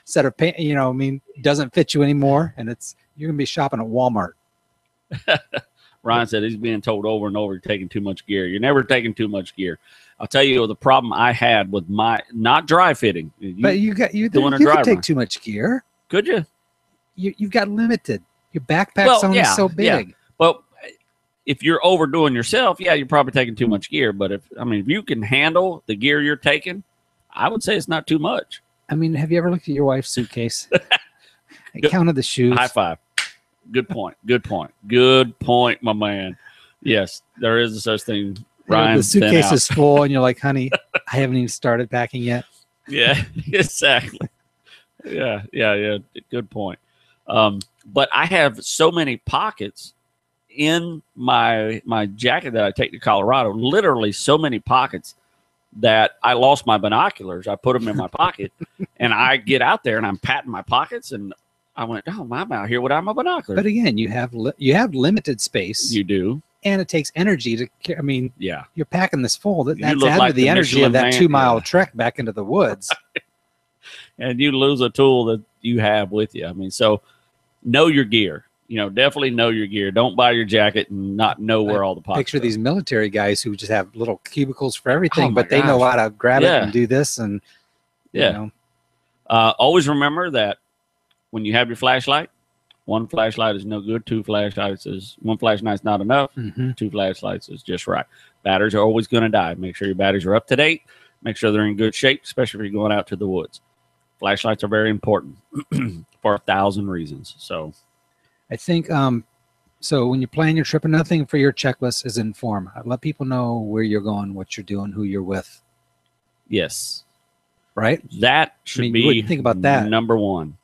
set of pants, you know, I mean, doesn't fit you anymore, and you're gonna be shopping at Walmart. Ryan said he's being told over and over, you're taking too much gear. You're never taking too much gear. I'll tell you the problem I had with my not dry fitting. But you could take too much gear. Could you? You've got limited. Your backpack's only so big. Yeah. Well, if you're overdoing yourself, you're probably taking too much gear. But if you can handle the gear you're taking, I would say it's not too much. I mean, have you ever looked at your wife's suitcase? I counted the shoes. High five. Good point. Good point. Good point, my man. Yes, there is a such thing. Ryan, the suitcase is full, and you're like, honey, I haven't even started packing yet. Yeah, exactly. Yeah. Good point. But I have so many pockets in my jacket that I take to Colorado, literally so many pockets that I lost my binoculars. I put them in my pocket, and I get out there and I'm patting my pockets, and I went, oh, I'm out here without my binoculars. But again, you have limited space. You do. And it takes energy to, I mean, yeah, you're packing this full. That's added like to the energy Michelin of that man. 2 mile trek back into the woods. And you lose a tool that you have with you. I mean, so know your gear. You know, definitely know your gear. Don't buy your jacket and not know where all the pockets picture are. These military guys who just have little cubicles for everything, but they know how to grab it and do this. And, you know. Always remember that when you have your flashlight, one flashlight is no good. One flashlight's not enough. Mm-hmm. 2 flashlights is just right. Batteries are always going to die. Make sure your batteries are up to date. Make sure they're in good shape, especially if you're going out to the woods. Flashlights are very important for 1,000 reasons. So I think so when you plan your trip, another thing for your checklist is inform. Let people know where you're going, what you're doing, who you're with. Yes. Right? That should be think about that. Number one.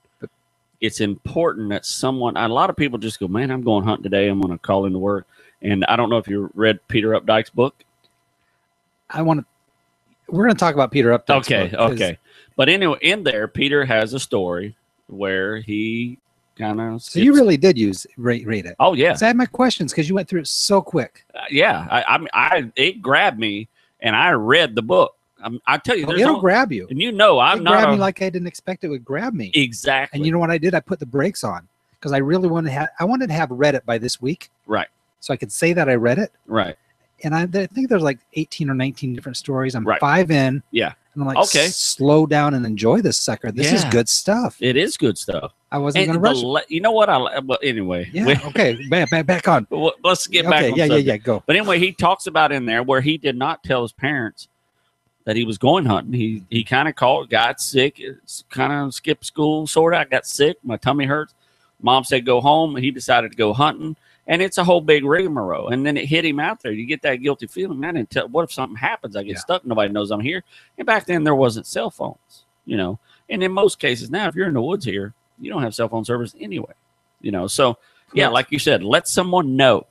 It's important that a lot of people just go, man, I'm going hunting today. I'm going to call into work. And I don't know if you read Peter Updike's book. We're going to talk about Peter Updike's book. Okay. But anyway, in there, Peter has a story where he kind of. So you really did read it. Oh yeah. So I had my questions because you went through it so quick. It grabbed me, and I read the book. I tell you, it'll grab you, and I'm not. Grabbed me like I didn't expect it would grab me. Exactly. And you know what I did? I put the brakes on because I really wanted to have read it by this week, right? So I could say that I read it, right? And I think there's like 18 or 19 different stories. I'm right. 5 in, yeah. And I'm like, Okay. slow down and enjoy this sucker. This is good stuff. It is good stuff. I wasn't going to rush it. You know what? Well, anyway. Yeah. Okay. Back on. Let's get back on subject. Yeah. Go. But anyway, he talks about in there where he did not tell his parents that he was going hunting. He kind of got sick. It's kind of skipped school, sort of. I got sick. My tummy hurts. Mom said go home. He decided to go hunting. And it's a whole big rigmarole. And then it hit him out there. You get that guilty feeling, man. What if something happens? I get stuck. Nobody knows I'm here. And back then there wasn't cell phones, you know. And in most cases now, if you're in the woods here, you don't have cell phone service anyway, you know. So, yeah, like you said, let someone know.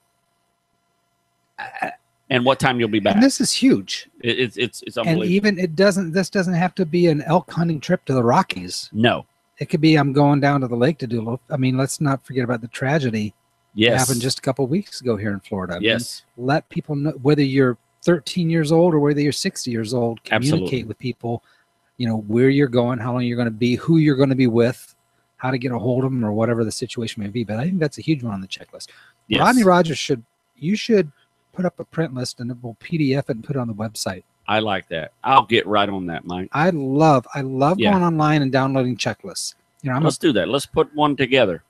And what time you'll be back. And this is huge. It's unbelievable. And even this doesn't have to be an elk hunting trip to the Rockies. No. It could be I'm going down to the lake to do a little. I mean, let's not forget about the tragedy that happened just a couple of weeks ago here in Florida. I mean, let people know, whether you're 13 years old or whether you're 60 years old, communicate with people, you know, where you're going, how long you're going to be, who you're going to be with, how to get a hold of them, or whatever the situation may be. But I think that's a huge one on the checklist. Yes. Rodney Rogers should put up a print list and we'll PDF it and put it on the website. I like that. I'll get right on that, Mike. I love going online and downloading checklists. You know, let's do that. Let's put one together.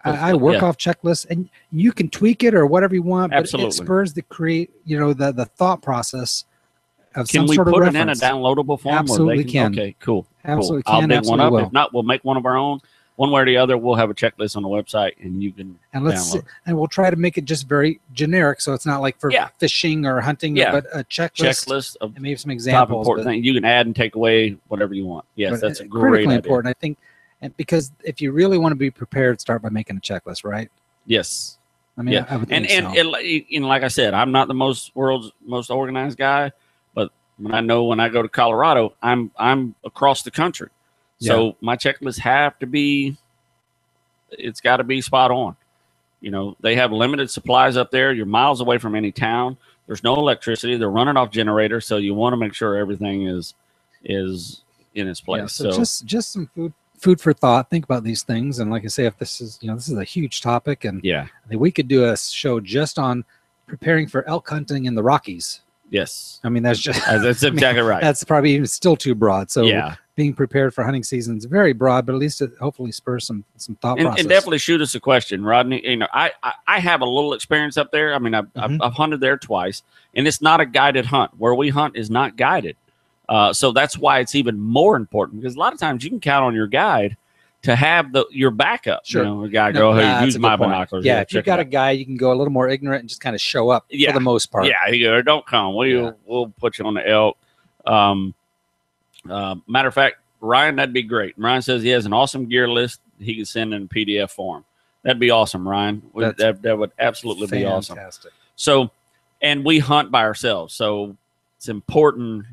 I work off checklists, and you can tweak it or whatever you want. But Absolutely. It spurs the thought process of can some we sort of put reference. it in a downloadable form? Absolutely can. Okay, cool. Absolutely cool. can. I'll dig one up. Will. If not, we'll make one of our own. One way or the other, we'll have a checklist on the website, and you can download. And we'll try to make it just very generic, so it's not like for fishing or hunting, but a checklist of and maybe some examples. Top important things you can add and take away whatever you want. Yes, that's a great critically idea. important, I think, and because if you really want to be prepared, start by making a checklist, right? Yes. I mean, I would think and like I said, I'm not the world's most organized guy, but when I go to Colorado, I'm across the country. So my checklists have to be, it's got to be spot on. You know, they have limited supplies up there. You're miles away from any town. There's no electricity. They're running off generators. So you want to make sure everything is in its place. Yeah, so just some food for thought. Think about these things. And like I say, if this is a huge topic, and I think we could do a show just on preparing for elk hunting in the Rockies. Yes. I mean, that's exactly right. That's probably even still too broad. So being prepared for hunting season is very broad, but at least it hopefully spurs some thought process. And definitely shoot us a question, Rodney. You know, I have a little experience up there. I mean, I've hunted there twice, and it's not a guided hunt. Where we hunt is not guided. So that's why it's even more important, because a lot of times you can count on your guide to have your backup. Sure. You know, a guy use my binoculars. Yeah, if you've got a guy, you can go a little more ignorant and just kind of show up for the most part. Yeah, you go, don't come. We'll put you on the elk. Matter of fact, Ryan, that'd be great. Ryan says he has an awesome gear list he can send in PDF form. That'd be awesome, Ryan. That would absolutely be awesome. So, and we hunt by ourselves, so it's important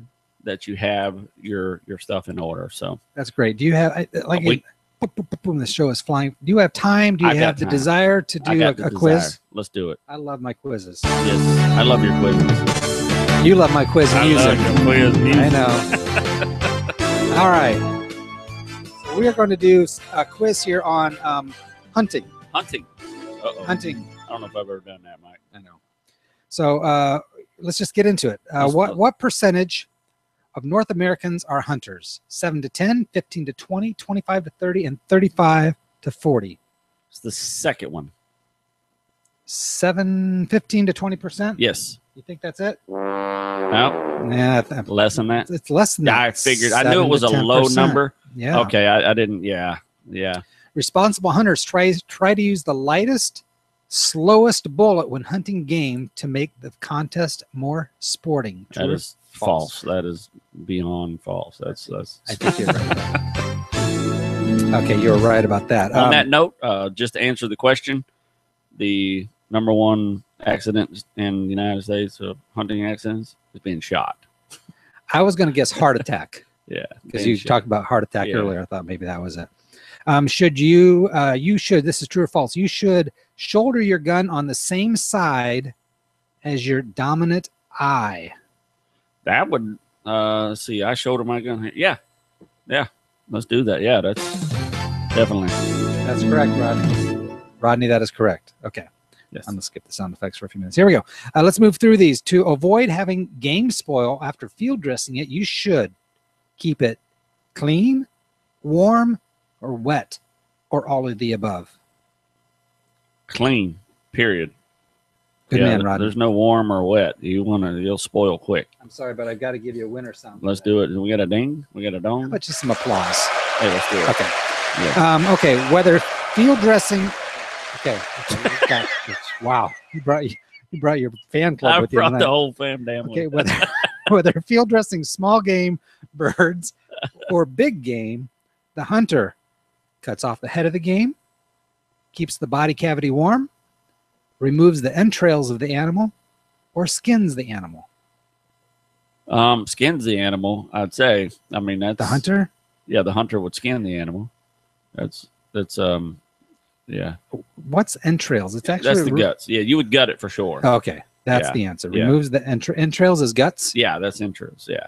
that you have your stuff in order. So that's great. Do you have the show is flying? Do you have time? Do you have the desire to do a quiz? Let's do it. I love my quizzes. Yes, I love your quizzes. You love my quiz music. I love your quiz music. I know. All right. So we are going to do a quiz here on hunting. Hunting. Uh-oh. Hunting. I don't know if I've ever done that, Mike. I know. So let's just get into it. What percentage of North Americans are hunters? 7 to 10, 15 to 20, 25 to 30, and 35 to 40. It's the second one. 15 to 20%? Yes. You think that's it? No. Yeah. Less than that? It's less than that. I figured. I knew it was a low number. Yeah. Okay. I didn't. Yeah. Responsible hunters try to use the lightest, slowest bullet when hunting game to make the contest more sporting. True? That is false. That is beyond false. That's. I think you're right. Okay, you're right about that. On that note, just to answer the question, the number one accident in the United States of hunting accidents is being shot. I was going to guess heart attack. Yeah, because you talked about heart attack earlier. I thought maybe that was it. Should you should, this is true or false, you should shoulder your gun on the same side as your dominant eye. That would, see, I shoulder my gun here. Yeah, let's do that. Yeah, that's definitely. That's correct, Rodney. Rodney, that is correct. Okay. Yes. I'm going to skip the sound effects for a few minutes. Here we go. Let's move through these. To avoid having game spoil after field dressing it, you should keep it clean, warm, or wet, or all of the above? Clean, period. Good man, Rodney. There's no warm or wet. You'll spoil quick. I'm sorry, but I've got to give you a winner sound. Let's do it. We got a ding? We got a dong? How about just some applause? Hey, let's do it. Okay. Yeah. Okay, whether field dressing. Okay. Wow. You brought your fan club I with you. brought the whole fam damn Okay, with. whether field dressing small game birds or big game, the hunter cuts off the head of the game, keeps the body cavity warm, removes the entrails of the animal, or skins the animal. Skins the animal, I'd say. I mean, that's The hunter? Yeah, the hunter would skin the animal. That's yeah. What's entrails? It's actually That's the guts. Yeah, you would gut it for sure. Okay, that's Yeah. the answer. Yeah. Removes the entrails as guts. Yeah, that's entrails. Yeah.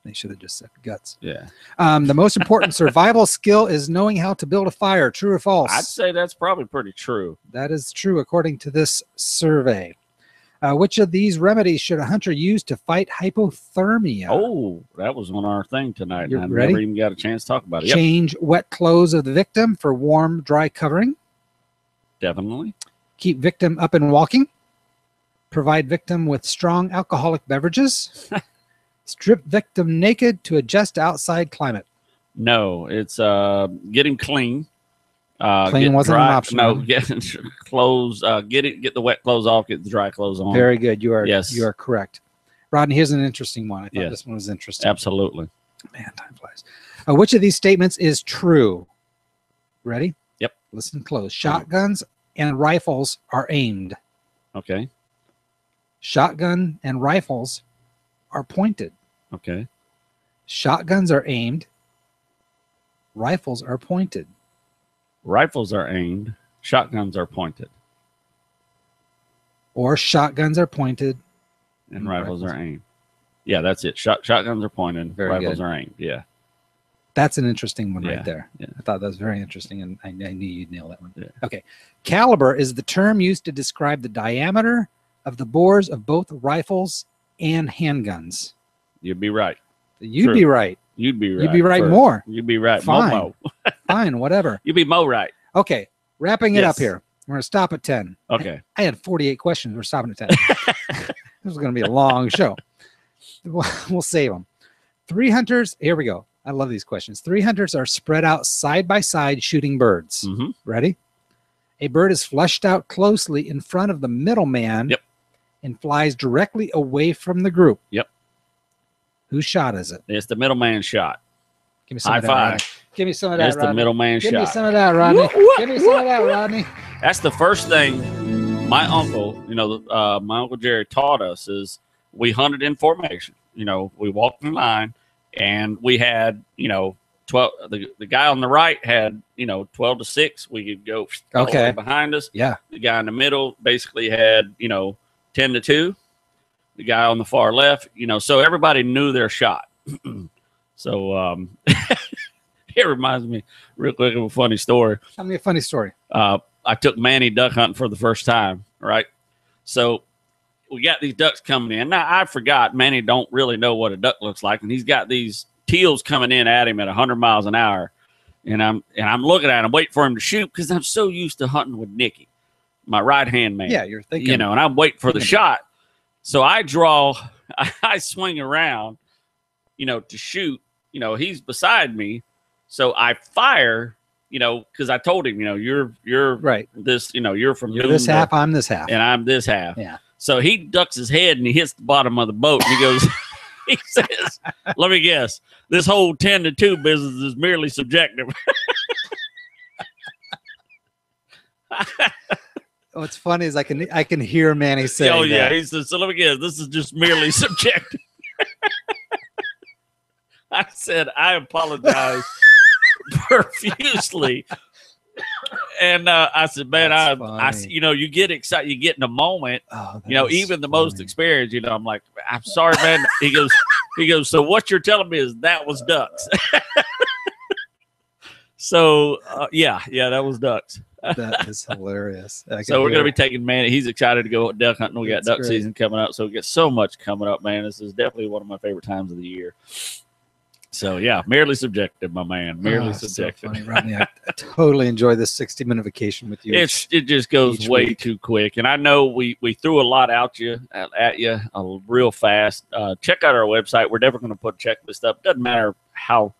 They should have just said guts. Yeah. The most important survival skill is knowing how to build a fire. True or false? I'd say that's probably pretty true. That is true according to this survey. Which of these remedies should a hunter use to fight hypothermia? Oh, that was on our thing tonight. You're and I ready? never even got a chance to talk about it. Yep, Change wet clothes of the victim for warm, dry covering. definitely. Keep victim up and walking. Provide victim with strong alcoholic beverages. Strip victim naked to adjust to outside climate. No, it's get him clean. Clean get wasn't dry, an option. No, get clothes. Get the wet clothes off. Get the dry clothes on. Very good. You are Yes. You are correct. Rodney, here's an interesting one. I thought Yes. this one was interesting. Absolutely. Man, time flies. Which of these statements is true? Ready? Yep. Listen close. Shotguns and rifles are aimed. Okay. Shotgun and rifles are pointed. Okay. Shotguns are aimed. Rifles are pointed. Rifles are aimed. Shotguns are pointed. Or shotguns are pointed. And rifles are aimed. Yeah, that's it. Shotguns are pointed. Very Rifles good. are aimed. Yeah. That's an interesting one Yeah, right there. yeah. I thought that was very interesting, and I knew you'd nail that one. Yeah. Okay. Caliber is the term used to describe the diameter of the bores of both rifles and handguns. You'd be right. You'd True. be right. You'd be right. You'd be right first. more. You'd be right. Fine. Mo. Fine, whatever. You'd be Mo right. Okay. Wrapping it Yes. up here. We're going to stop at 10. Okay. I had 48 questions. We're stopping at 10. This is going to be a long show. We'll save them. 3 hunters. Here we go. I love these questions. 3 hunters are spread out side by side shooting birds. Mm-hmm. Ready? A bird is flushed out closely in front of the middleman. Yep. And flies directly away from the group. Yep. Whose shot is it? It's the middleman shot. Give me some High of that, Rodney. five. Give me some of that, That's the Rodney. middleman Give me shot. some of that, Rodney. Whoop, Give me some of that, Rodney. That's the first thing my uncle, my Uncle Jerry taught us is we hunted in formation. We walked in line and we had, 12. The guy on the right had, 12 to 6. We could go all the way Okay. behind us. Yeah. The guy in the middle basically had, 10 to 2. The guy on the far left, so everybody knew their shot. So it reminds me real quick of a funny story. Tell me a funny story. I took Manny duck hunting for the first time, right? So we got these ducks coming in. Now, I forgot Manny don't really know what a duck looks like, and he's got these teals coming in at him at 100 miles an hour. And I'm looking at him, waiting for him to shoot because I'm so used to hunting with Nicky, my right-hand man. Yeah, you're thinking. And I'm waiting for the shot. So I swing around, to shoot. He's beside me. So I fire, because I told him, you're Right. this, you're from You're noon this to- half, I'm this half. and I'm this half. Yeah. So he ducks his head and he hits the bottom of the boat and he goes, he says, let me guess, this whole 10 to 2 business is merely subjective. What's funny is I can hear Manny saying Oh, yeah. that. He says, so let me guess, this is just merely subjective. I said, I apologize profusely. And I said, man, That's funny. you get excited, you get in a moment. Oh, that is Even the most funny. experienced, I'm like, I'm sorry, man. He goes, so what you're telling me is that was ducks. So, yeah, that was ducks. That is hilarious. So we're going to be taking Manny. He's excited to go duck hunting. We got That's duck great. season coming up. So we get so much coming up, man. This is definitely one of my favorite times of the year. So yeah, merely subjective, my man. Merely subjective. So funny, Rodney. I totally enjoy this 60-minute vacation with you. It just goes way week. too quick, and I know we threw a lot at you real fast. Check out our website. We're never going to put checklist up. Doesn't matter how.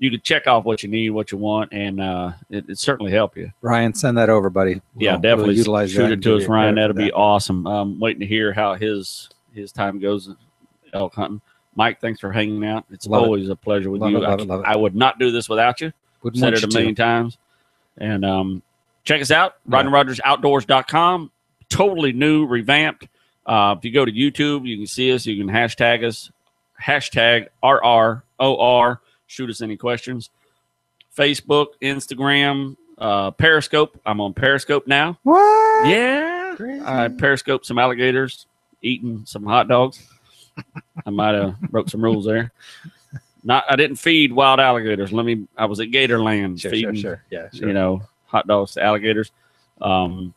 You can check off what you need, what you want, and it certainly help you. Ryan, send that over, buddy. Definitely utilize shoot that it to us, Ryan. That'll be that. awesome. Waiting to hear how his time goes elk hunting. Mike, thanks for hanging out. It's always a pleasure with you. Love it. I would not do this without you. Wouldn't Said want it a you million to. times. And check us out, RodneyRogersOutdoors.com. Totally new, revamped. If you go to YouTube, you can see us. You can hashtag us, hashtag RROR. Shoot us any questions. Facebook, Instagram, Periscope. I'm on Periscope now. What? Yeah. Crazy. I Periscope some alligators eating some hot dogs. I might have broke some rules there. I didn't feed wild alligators. I was at Gatorland feeding, Sure. Yeah, sure. Hot dogs to alligators. And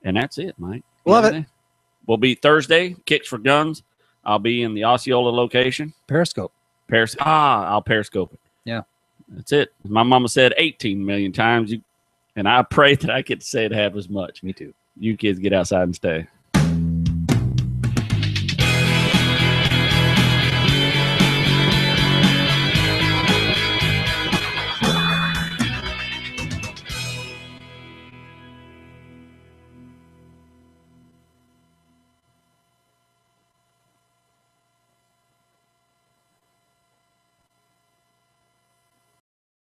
that's it, Mike. Love it. We'll be Thursday, Kicks for Guns. I'll be in the Osceola location. Periscope. I'll Periscope it. Yeah. That's it. My mama said 18 million times. And I pray that I get to say it half as much. Me too. You kids get outside and stay.